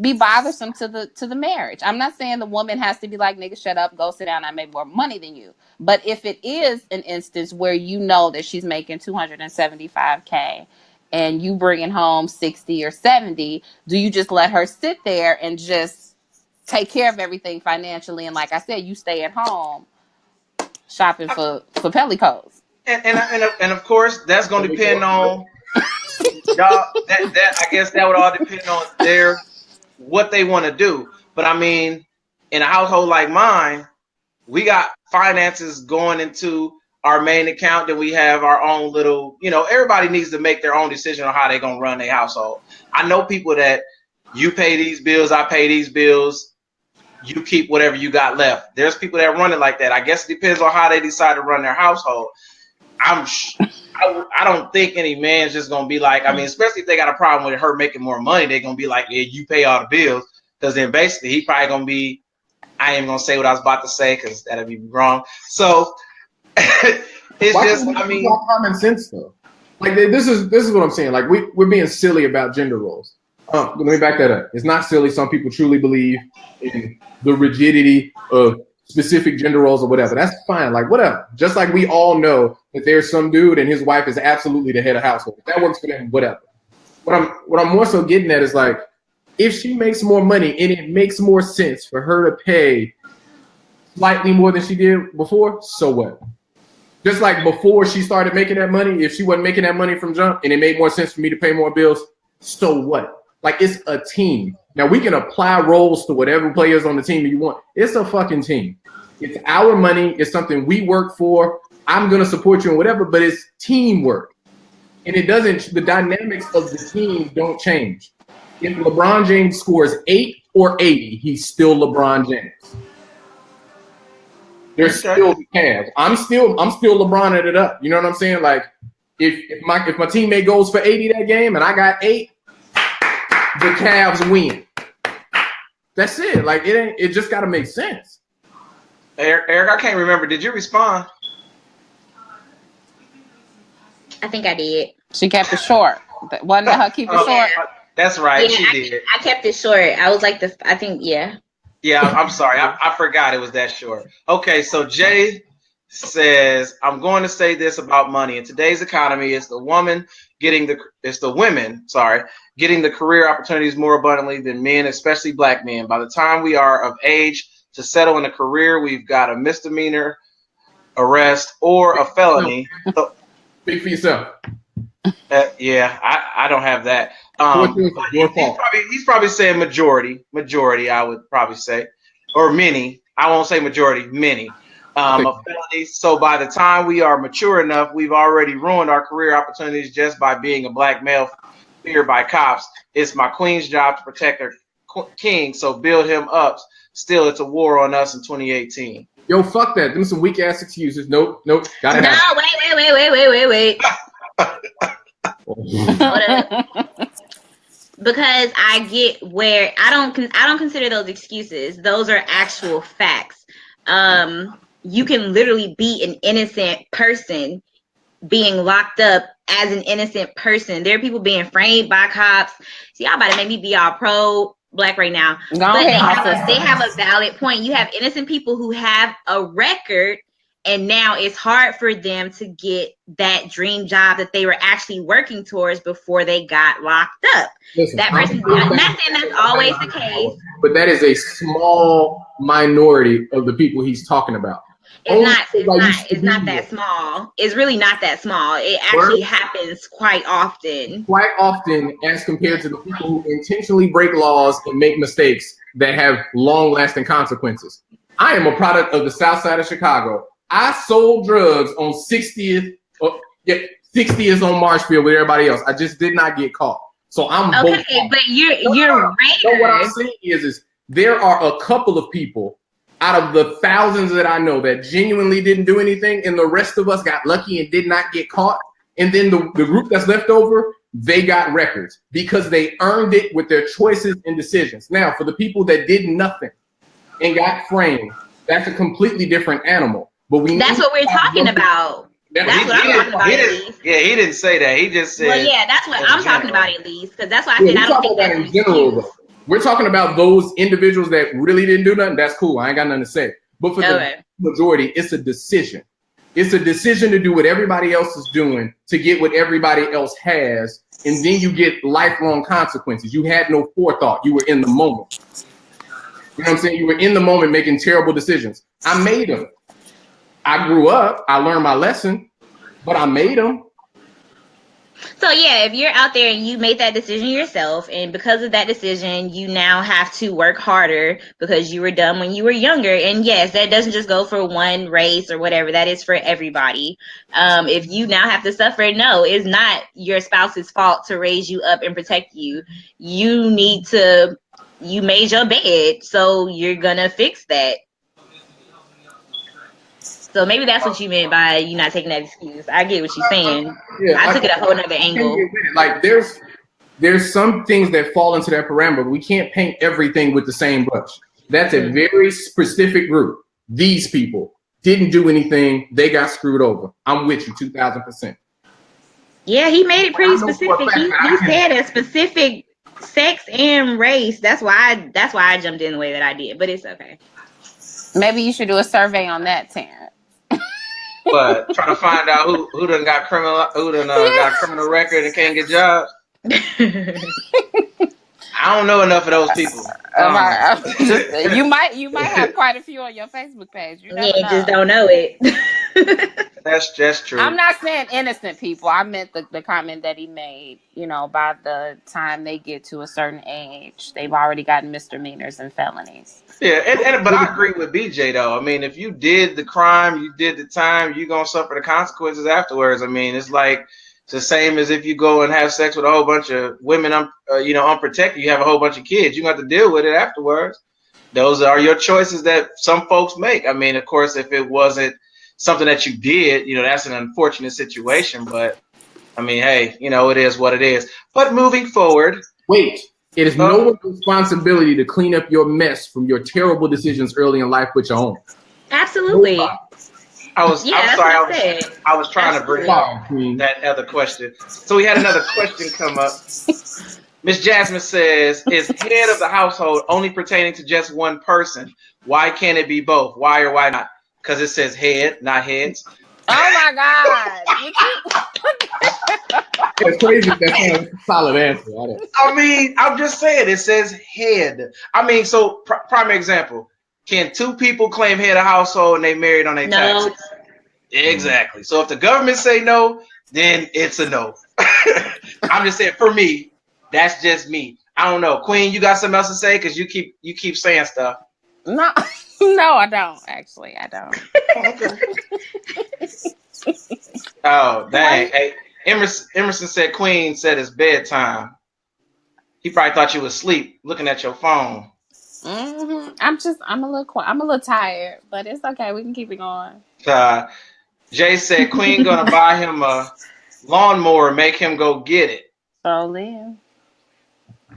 be bothersome to the marriage. I'm not saying the woman has to be like, nigga, shut up, go sit down, I make more money than you. But if it is an instance where you know that she's making $275K and you bringing home 60 or 70, do you just let her sit there and just take care of everything financially? And like I said, you stay at home shopping for pellicos. And of course, that's going to depend on y'all. That I guess that would all depend on what they want to do. But I mean, in a household like mine, we got finances going into our main account, then we have our own little, everybody needs to make their own decision on how they're going to run their household. I know people that you pay these bills, I pay these bills, you keep whatever you got left. There's people that run it like that. I guess it depends on how they decide to run their household. I don't think any man's just going to be like, I mean, especially if they got a problem with her making more money, they're going to be like, yeah, you pay all the bills. Because then basically he probably going to be, I ain't going to say what I was about to say because that'd be wrong. So it's just, I mean. Common sense though. Like this is what I'm saying. Like we're being silly about gender roles. Let me back that up. It's not silly. Some people truly believe in the rigidity of specific gender roles or whatever. That's fine. Like whatever. Just like we all know that there's some dude and his wife is absolutely the head of household. If that works for them, whatever. What I'm more so getting at is like, if she makes more money and it makes more sense for her to pay slightly more than she did before, so what? Just like before she started making that money, if she wasn't making that money from jump and it made more sense for me to pay more bills, so what? Like it's a team. Now we can apply roles to whatever players on the team you want. It's a fucking team. It's our money. It's something we work for. I'm going to support you in whatever, but it's teamwork. And it doesn't, the dynamics of the team don't change. If LeBron James scores 8 or 80, he's still LeBron James. There's still the Cavs. I'm still LeBron it up. You know what I'm saying? Like if my teammate goes for 80 that game and I got 8, the Cavs win. That's it. Like it just got to make sense. Eric, I can't remember. Did you respond? I think I did. She kept it short. Wasn't her keep it short? That's right. Yeah, she did. I kept it short. I was like this. I think, yeah. Yeah, I'm sorry. I forgot it was that short. Okay, so Jay says, I'm going to say this about money. In today's economy, it's the women getting the career opportunities more abundantly than men, especially black men. By the time we are of age to settle in a career, we've got a misdemeanor arrest or a felony. Speak for yourself. Yeah, I don't have that. He's probably saying majority, I would probably say, or many. I won't say majority, many. Of felonies. So by the time we are mature enough, we've already ruined our career opportunities just by being a black male feared by cops. It's my queen's job to protect her king, so build him up. Still, it's a war on us in 2018. Yo, fuck that. Them some weak ass excuses. Nope. Wait. because I get where I don't consider those excuses. Those are actual facts. You can literally be an innocent person being locked up as an innocent person. There are people being framed by cops. See, y'all about to make me be all pro Black right now. But they have a valid point. You have innocent people who have a record, and now it's hard for them to get that dream job that they were actually working towards before they got locked up. Listen, that person, I'm not saying that's always the case, but that is a small minority of the people he's talking about. It's not that small. It's really not that small. It actually happens quite often. Quite often, as compared to the people who intentionally break laws and make mistakes that have long-lasting consequences. I am a product of the South Side of Chicago. I sold drugs on 60th. 60th on Marshfield with everybody else. I just did not get caught. So I'm okay, but you're right. So what I'm saying is there are a couple of people out of the thousands that I know that genuinely didn't do anything, and the rest of us got lucky and did not get caught. And then the group that's left over, they got records because they earned it with their choices and decisions. Now, for the people that did nothing and got framed, that's a completely different animal. But that's what we're talking about. That's what I'm talking about, at least. Yeah, he didn't say that. He just said. Well, yeah, that's what I'm talking about, at least, because that's why I said I don't think that's in general, though. We're talking about those individuals that really didn't do nothing. That's cool. I ain't got nothing to say. But for the majority, it's a decision. It's a decision to do what everybody else is doing to get what everybody else has. And then you get lifelong consequences. You had no forethought. You were in the moment. You know what I'm saying? You were in the moment making terrible decisions. I made them. I grew up. I learned my lesson. But I made them. So yeah, if you're out there and you made that decision yourself, and because of that decision, you now have to work harder because you were dumb when you were younger. And yes, that doesn't just go for one race or whatever. That is for everybody. If you now have to suffer, no, it's not your spouse's fault to raise you up and protect you. You made your bed, so you're gonna fix that. So maybe that's what you meant by you not taking that excuse. I get what you're saying. Yeah, I took it a whole nother angle. Like there's some things that fall into that parameter. We can't paint everything with the same brush. That's a very specific group. These people didn't do anything. They got screwed over. I'm with you 2000%. Yeah, he made it pretty specific. He said a specific sex and race. That's why I jumped in the way that I did. But it's okay. Maybe you should do a survey on that, Terrence. But trying to find out who done got criminal record and can't get jobs. I don't know enough of those people. You might have quite a few on your Facebook page. You never know. Just don't know it. That's true. I'm not saying innocent people. I meant the comment that he made. You know, by the time they get to a certain age, they've already gotten misdemeanors and felonies. Yeah, but I agree with BJ though. I mean, if you did the crime, you did the time, you're gonna suffer the consequences afterwards. I mean, it's like it's the same as if you go and have sex with a whole bunch of women, unprotected. You have a whole bunch of kids. You got to deal with it afterwards. Those are your choices that some folks make. I mean, of course, if it wasn't something that you did, that's an unfortunate situation. But I mean, hey, it is what it is. But moving forward, wait. It is no one's responsibility to clean up your mess from your terrible decisions early in life but your own. Absolutely. I'm sorry. I was trying to bring up that other question. So we had another question come up. Miss Jasmine says, is head of the household only pertaining to just one person? Why can't it be both? Why or why not? Because it says head, not heads. Oh my God. It's crazy. That's a solid answer. I mean, I'm just saying it says head. I mean, so prime example. Can two people claim head of household and they married on their taxes? Exactly. So if the government say no, then it's a no. I'm just saying for me, that's just me. I don't know. Queen, you got something else to say? Because you keep saying stuff. No, I don't. Actually, I don't. Oh, dang. Hey, Emerson said Queen said it's bedtime. He probably thought you was asleep looking at your phone. Mm-hmm. I'm a little tired, but it's okay. We can keep it going. Jay said Queen gonna buy him a lawnmower, make him go get it. So then,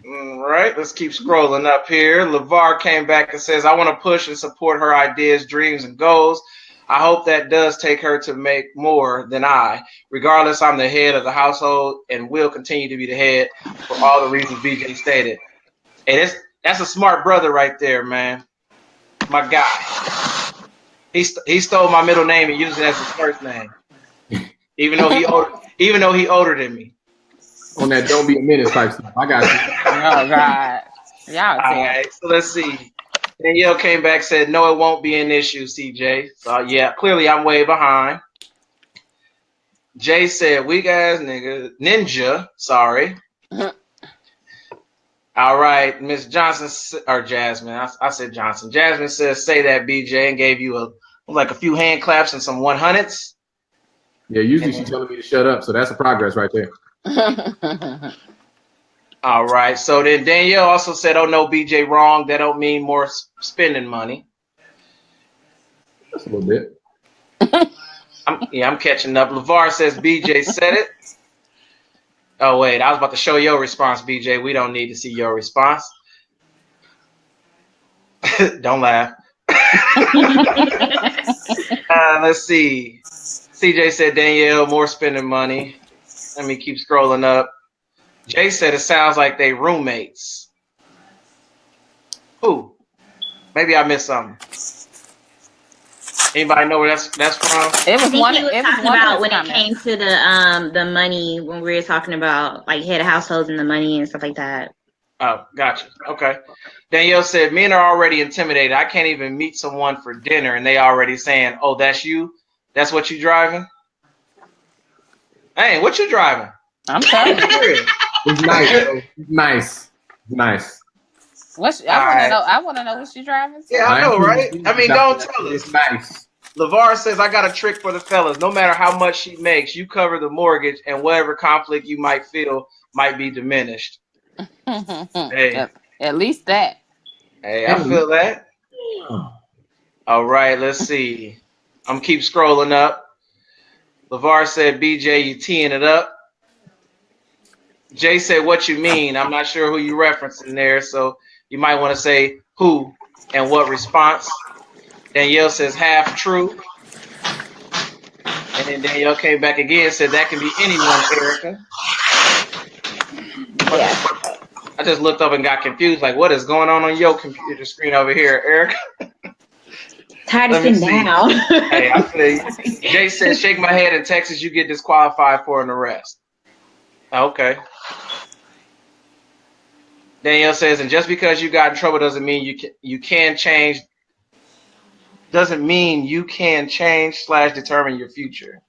All right, let's keep scrolling up here. LeVar came back and says, I want to push and support her ideas, dreams, and goals. I hope that does take her to make more than I. Regardless, I'm the head of the household and will continue to be the head for all the reasons BJ stated. And that's a smart brother right there, man. My guy. He stole my middle name and used it as his first name. Even though he older than me. On that don't be a menace type stuff. I got you. Oh God. Y'all All right, so let's see. Danielle came back, said, no, it won't be an issue, CJ. So, yeah, clearly I'm way behind. Jay said, weak ass nigga. Ninja, sorry. All right, Miss Johnson, or Jasmine. I said Johnson. Jasmine says, say that, BJ, and gave you a few hand claps and some 100s. Yeah, usually she's telling me to shut up, so that's a progress right there. All right, so then Danielle also said, oh, no, BJ, wrong. That don't mean more spending money. That's a little bit. I'm catching up. LeVar says, BJ said it. Oh, wait, I was about to show your response, BJ. We don't need to see your response. Don't laugh. Let's see. CJ said, Danielle, more spending money. Let me keep scrolling up. Jay said, it sounds like they roommates. Who? Maybe I missed something. Anybody know where that's from? It was one. It was talking about when it came to the money, when we were talking about like head of households and the money and stuff like that. Oh, gotcha. Okay. Danielle said, men are already intimidated. I can't even meet someone for dinner and they already saying, oh, that's you? That's what you driving? Hey, what you driving? I'm sorry. It's nice. Nice. I want to know what she's driving to. Yeah, I know, right? I mean, don't tell us. It's nice. LeVar says, I got a trick for the fellas. No matter how much she makes, you cover the mortgage and whatever conflict you might feel might be diminished. Hey. At least that. Hey, I feel that. All right, let's see. I'm keep scrolling up. LeVar said, BJ, you teeing it up. Jay said, what you mean? I'm not sure who you referencing there, so you might want to say who and what response. Danielle says, half true. And then Danielle came back again and said, that can be anyone, Erica. Yeah. I just looked up and got confused. Like, what is going on your computer screen over here, Erica? Tired of sitting down. Hey, I feel you. Jay said, shake my head in Texas, you get disqualified for an arrest. Okay. Danielle says, and just because you got in trouble doesn't mean you can change. Doesn't mean you can change / determine your future.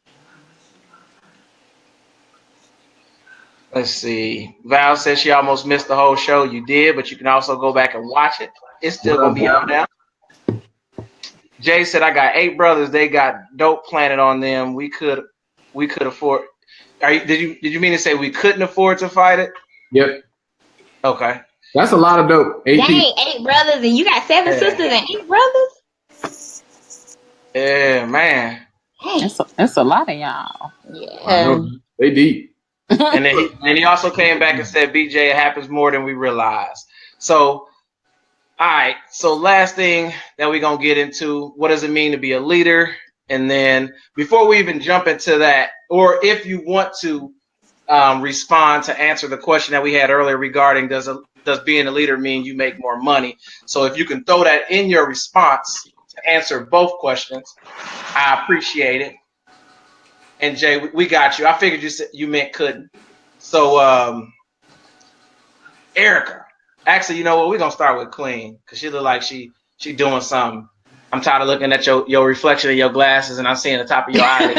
Let's see. Val says she almost missed the whole show. You did, but you can also go back and watch it. It's still gonna be up now. Jay said, I got 8 brothers. They got dope planted on them. We could afford. Did you mean to say we couldn't afford to fight it? Yep. Okay. That's a lot of dope. 8 brothers, and you got 7 sisters and 8 brothers? Yeah, man. It's a lot of y'all. Yeah. They deep. And then he also came back and said, BJ, it happens more than we realize. So, all right. So last thing that we're going to get into, what does it mean to be a leader? And then before we even jump into that, or if you want to respond to answer the question that we had earlier regarding does being a leader mean you make more money? So if you can throw that in your response to answer both questions, I appreciate it. And Jay, we got you. I figured you meant couldn't. So Erica, actually, you know what? We're gonna start with Queen because she look like she doing something. I'm tired of looking at your reflection in your glasses and I'm seeing the top of your eyelid.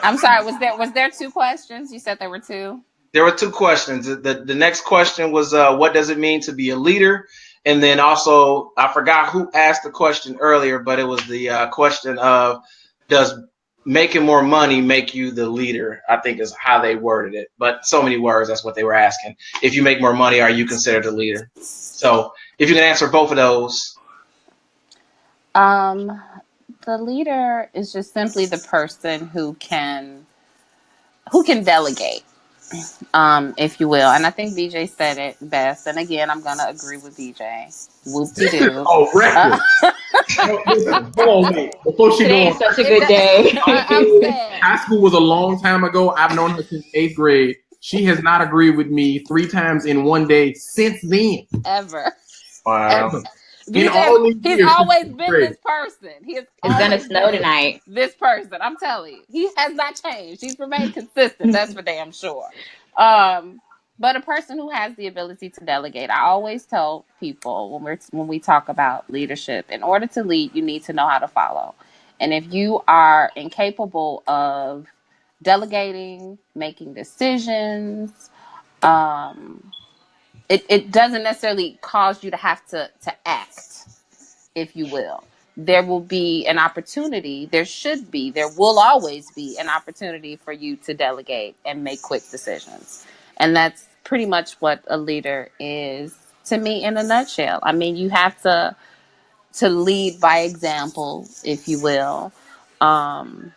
I'm sorry. Was there 2 questions? You said there were 2. There were 2 questions. The next question was what does it mean to be a leader? And then also I forgot who asked the question earlier, but it was the question of does making more money make you the leader? I think is how they worded it. But so many words, that's what they were asking. If you make more money, are you considered a leader? So if you can answer both of those. The leader is just simply the person who can delegate. if you will. And I think BJ said it best. And again, I'm gonna agree with BJ. Whoop-de-doo. Oh, record. Hold on, wait. Before she Today goes, is such a good day. I'm saying. high school was a long time ago. I've known her since 8th grade. She has not agreed with me 3 times in one day since then. Ever. Wow. Ever. In all these He's years, always since been grade. this person. It's gonna snow tonight. This person, I'm telling you, he has not changed. He's remained consistent. That's for damn sure. But a person who has the ability to delegate, I always tell people when we talk about leadership, in order to lead, you need to know how to follow. And if you are incapable of delegating, making decisions, it doesn't necessarily cause you to have to act, if you will. There will be an opportunity, there will always be an opportunity for you to delegate and make quick decisions. And that's pretty much what a leader is to me in a nutshell. I mean, you have to lead by example, if you will. And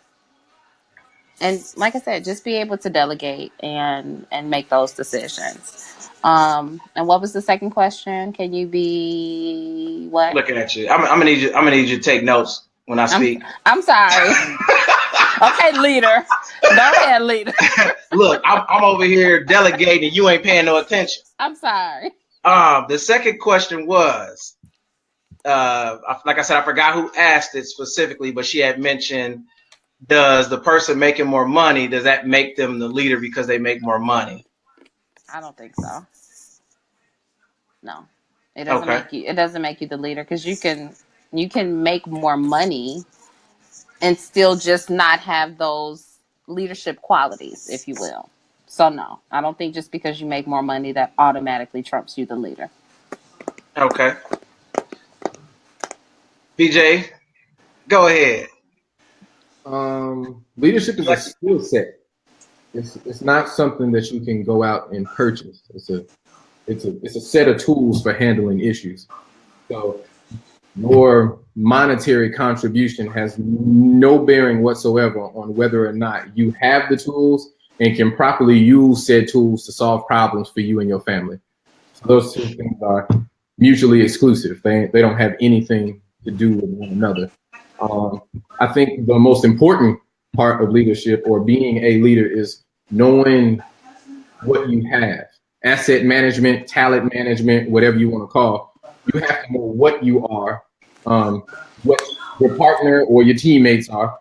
like I said, just be able to delegate and make those decisions. And what was the second question? Can you be what? Looking at you. I'm gonna need you. I'm gonna need you to take notes when I speak. I'm sorry. Okay, leader. Go ahead, leader. Look, I'm over here delegating. You ain't paying no attention. I'm sorry. The second question was, like I said, I forgot who asked it specifically, but she had mentioned, does the person making more money, does that make them the leader because they make more money? I don't think so. No, it doesn't make you. It doesn't make you the leader, because you can make more money and still just not have those leadership qualities, if you will. So no, I don't think just because you make more money that automatically trumps you the leader. Okay. BJ, go ahead. Leadership is a skill set. It's not something that you can go out and purchase. It's a set of tools for handling issues. So your monetary contribution has no bearing whatsoever on whether or not you have the tools and can properly use said tools to solve problems for you and your family. So those two things are mutually exclusive. They don't have anything to do with one another. I think the most important part of leadership or being a leader is knowing what you have. Asset management, talent management, whatever you want to call. You have to know what you are, what your partner or your teammates are,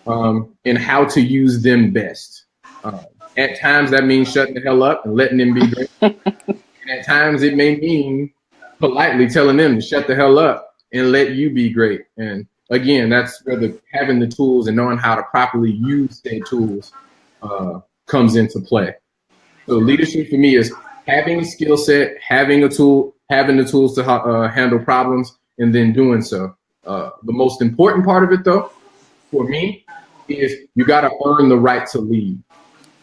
and how to use them best. At times that means shutting the hell up and letting them be great. And at times it may mean politely telling them to shut the hell up and let you be great. And again, that's where having the tools and knowing how to properly use their tools comes into play. So leadership for me is having a skill set, having the tools to handle problems, and then doing so. The most important part of it, though, for me, is you got to earn the right to lead.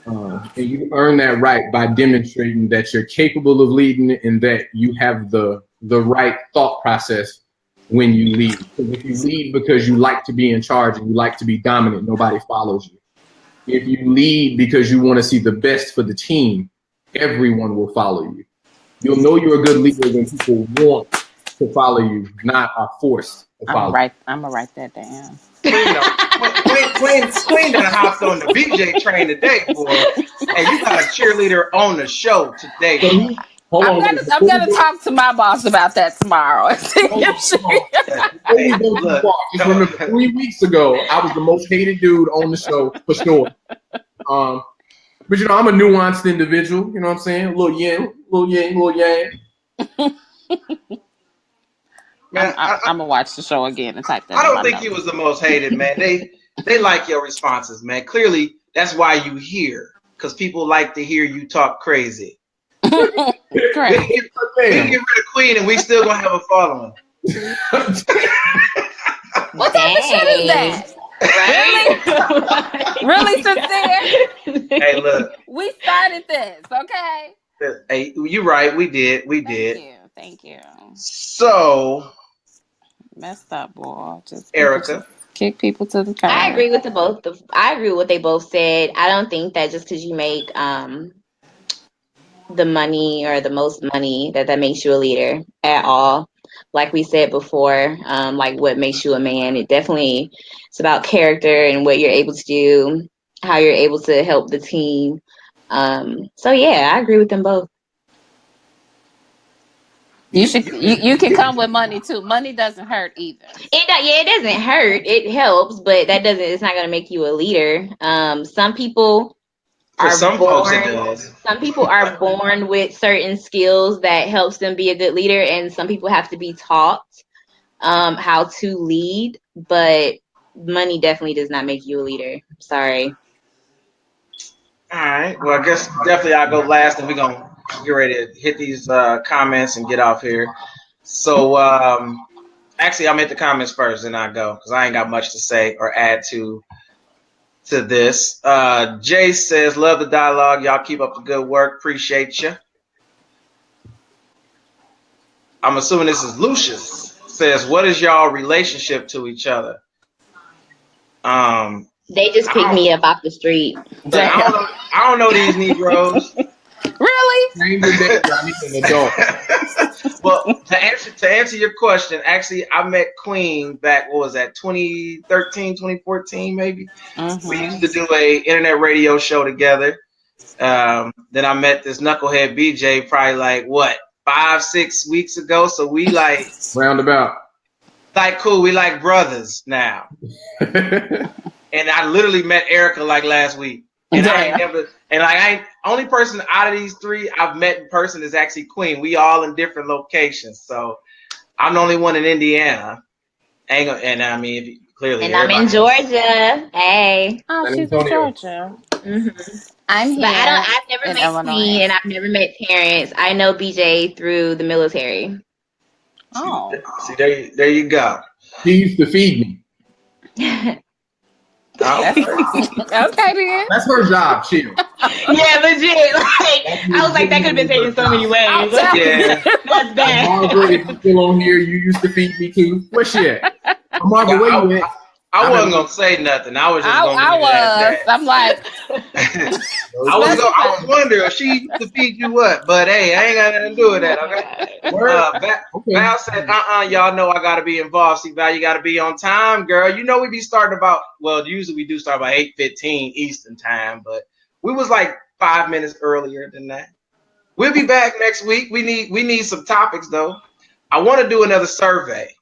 And you earn that right by demonstrating that you're capable of leading and that you have the right thought process when you lead. Because if you lead because you like to be in charge and you like to be dominant, nobody follows you. If you lead because you want to see the best for the team, everyone will follow you. You'll know you're a good leader when people want to follow you, not are forced to follow you. I'm going to write that down. Queen done hopped on the BJ train today, boy. And you got a cheerleader on the show today. I'm gonna talk to my boss about that tomorrow. Remember 3 weeks ago, I was the most hated dude on the show for sure. But you know, I'm a nuanced individual. You know what I'm saying? A little yin, little yang. Man, I'm gonna watch the show again and type that. I don't think he was the most hated, man. They like your responses, man. Clearly, that's why you here, because people like to hear you talk crazy. Correct. We get rid of Queen and we still gonna have a following. What type of shit is that? Right? Really sincere? Hey, look. We started this, okay? Hey, you're right. We did. Thank you. So messed up, boy. Just Erica. Kick people to the curb. I agree with I agree with what they both said. I don't think that just because you make the money or the most money that makes you a leader at all. Like we said before, like what makes you a man. It's about character and what you're able to do, how you're able to help the team. So yeah, I agree with them both. You can come with money too. Money doesn't hurt either. It doesn't hurt. It helps, but it's not going to make you a leader. Some people For are some folks, it born. does. Some people are born with certain skills that helps them be a good leader, and some people have to be taught how to lead. But money definitely does not make you a leader. Sorry. All right. Well, I guess definitely I'll go last, and we're gonna get ready to hit these comments and get off here. So actually, I'll make the comments first, and I go because I ain't got much to say or add to this. Jay says, "Love the dialogue. Y'all keep up the good work. Appreciate you." I'm assuming this is Lucius. Says, "What is y'all relationship to each other?" They just picked me up off the street. I don't know these Negroes. Really? Well, to answer your question, actually, I met Queen back, what was that, 2013, 2014, maybe? Mm-hmm. We used to do a internet radio show together. Then I met this knucklehead BJ probably like, 5-6 weeks ago. So we like... Roundabout. Like, cool, we like brothers now. And I literally met Erica like last week. And only person out of these three I've met in person is actually Queen. We all in different locations. So I'm the only one in Indiana. And I mean, clearly. And I'm in Georgia. Hey. Oh, she's in Georgia. Mm-hmm. I'm here. But I've never met Illinois. Queen and I've never met Terrence. I know BJ through the military. Oh. See, there you go. He used to feed me. Okay then. That's her job, chill. Yeah, legit. I was like, that could have been taken so many ways. Yeah. That's bad. Margaret, if you're still on here, you used to feed me, King. Where she at? Margaret, where you at? I wasn't gonna say nothing. I was just gonna. I'm like. I was wondering if she used to feed you what, but hey, I ain't got nothing to do with that. Okay. Val said, y'all know I gotta be involved. See, Val, you gotta be on time, girl. You know we be starting about. Well, usually we do start about 8:15 Eastern time, but we was like 5 minutes earlier than that. We'll be back next week. We need some topics though. I want to do another survey,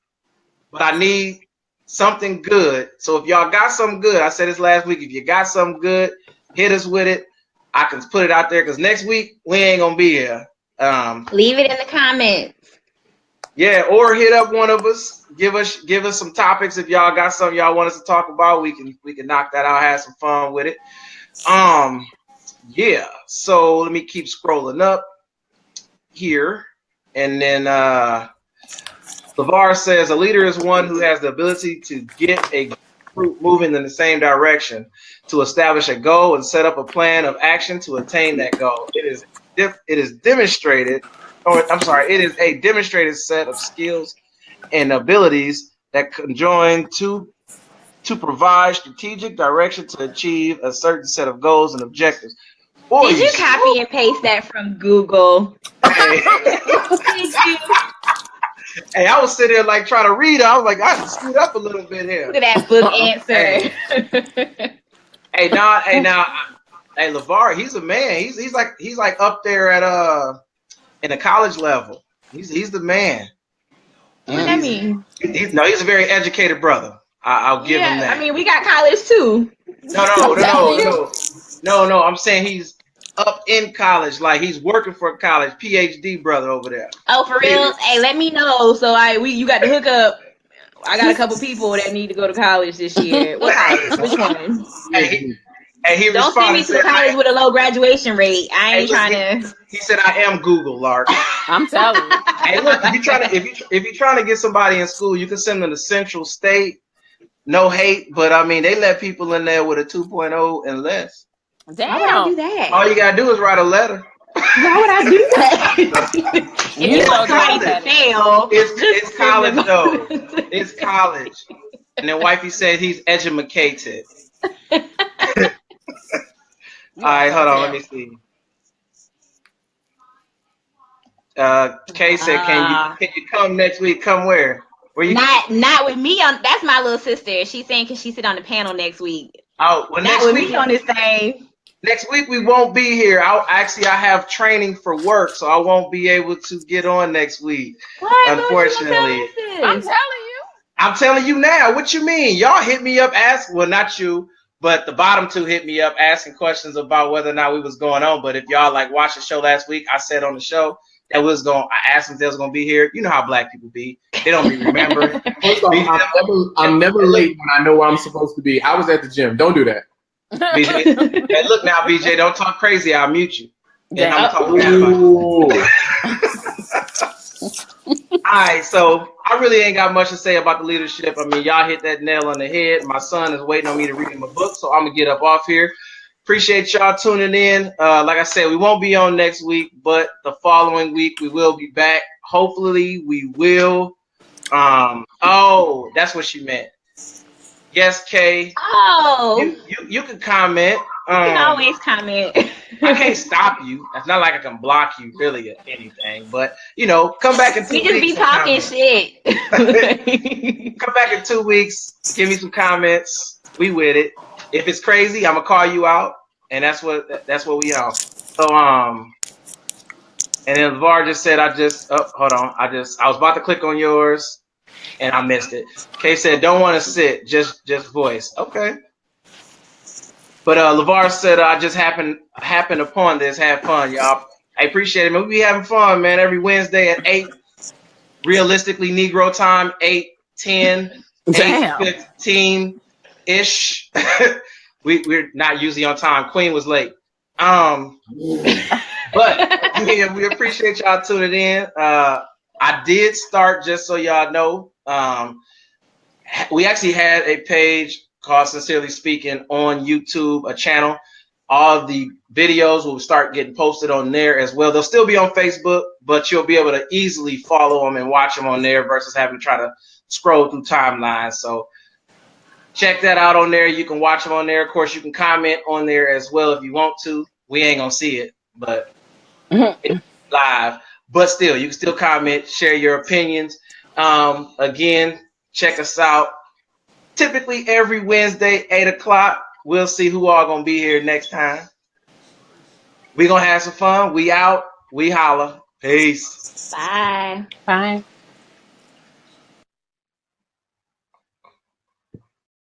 but I need something good. So if y'all got something good, I said this last week, if you got something good, hit us with it. I can put it out there because next week we ain't gonna be here. Leave it in the comments. Yeah, or hit up one of us. Give us some topics if y'all got something y'all want us to talk about. We can knock that out, have some fun with it. Yeah. So let me keep scrolling up here, and then LeVar says a leader is one who has the ability to get a group moving in the same direction, to establish a goal and set up a plan of action to attain that goal. It is demonstrated, it is a demonstrated set of skills and abilities that conjoin to provide strategic direction to achieve a certain set of goals and objectives. Boy, did you copy and paste that from Google? Hey, I was sitting there like trying to read it. I was like, I can scoot up a little bit here. Look at that book answer. Hey, LeVar, he's a man. He's like up there at in the college level. He's the man. What does that mean? He's a very educated brother. I'll give him that. I mean, we got college too. No. I'm saying he's up in college, like he's working for a college, PhD brother over there. Oh, for real? Hey, let me know. So you got the hookup. I got a couple people that need to go to college this year. What college? Which one? He don't send me to college with a low graduation rate. I ain't trying to. He said, "I am Google, Lark." I'm telling you. Hey, look, if you're trying to get somebody in school, you can send them to Central State. No hate, but I mean they let people in there with a 2.0 and less. Damn. Why would I do that? All you gotta do is write a letter. Why would I do that? If you want somebody to fail, it's college though. It's college. And then wifey said he's edumacated. All right, hold on, let me see. Kay said, can you come next week? Come where? Where you? Not with me on. That's my little sister. She's saying can she sit on the panel next week? Oh, well, not next with week me on this thing. Next week we won't be here. I have training for work, so I won't be able to get on next week. What? Unfortunately, I'm telling you. I'm telling you now. What you mean? Y'all hit me up, well, not you, but the bottom two hit me up asking questions about whether or not we was going on. But if y'all like watched the show last week, I said on the show that I asked them if they was gonna be here. You know how black people be. They don't be remembering. First off, I'm never late when I know where I'm supposed to be. I was at the gym. Don't do that. BJ, hey, look now, BJ, don't talk crazy. I'll mute you. And I'm talking bad about you. All right, so I really ain't got much to say about the leadership. I mean, y'all hit that nail on the head. My son is waiting on me to read him a book, so I'm gonna get up off here. Appreciate y'all tuning in. Like I said, we won't be on next week, but the following week we will be back. Hopefully, we will. Oh, that's what she meant. Yes, Kay. Oh, you can comment. You can always comment. I can't stop you. It's not like I can block you really or anything. But come back in 2 weeks. We just be talking shit. Come back in 2 weeks. Give me some comments. We with it. If it's crazy, I'm gonna call you out, and that's what we on. So and then LeVar just said hold on. I was about to click on yours. And I missed it. Kay said, "Don't want to sit, just voice." Okay. But LeVar said, "I just happened upon this. Have fun, y'all. I appreciate it, man. We be having fun, man. Every Wednesday at 8, realistically Negro time, 8:10, 8:15 ish. We're not usually on time. Queen was late. But yeah, we appreciate y'all tuning in. I did start, just so y'all know. We actually had a page called Sincerely Speaking on YouTube, a channel. All of the videos will start getting posted on there as well. They'll still be on Facebook, but you'll be able to easily follow them and watch them on there versus having to try to scroll through timelines. So check that out on there. You can watch them on there. Of course, you can comment on there as well if you want to. We ain't gonna see it, but it's live. But still, you can still comment, share your opinions. Again, check us out. Typically every Wednesday, 8 o'clock. We'll see who all gonna be here next time. We gonna have some fun. We out. We holla. Peace. Bye. Bye.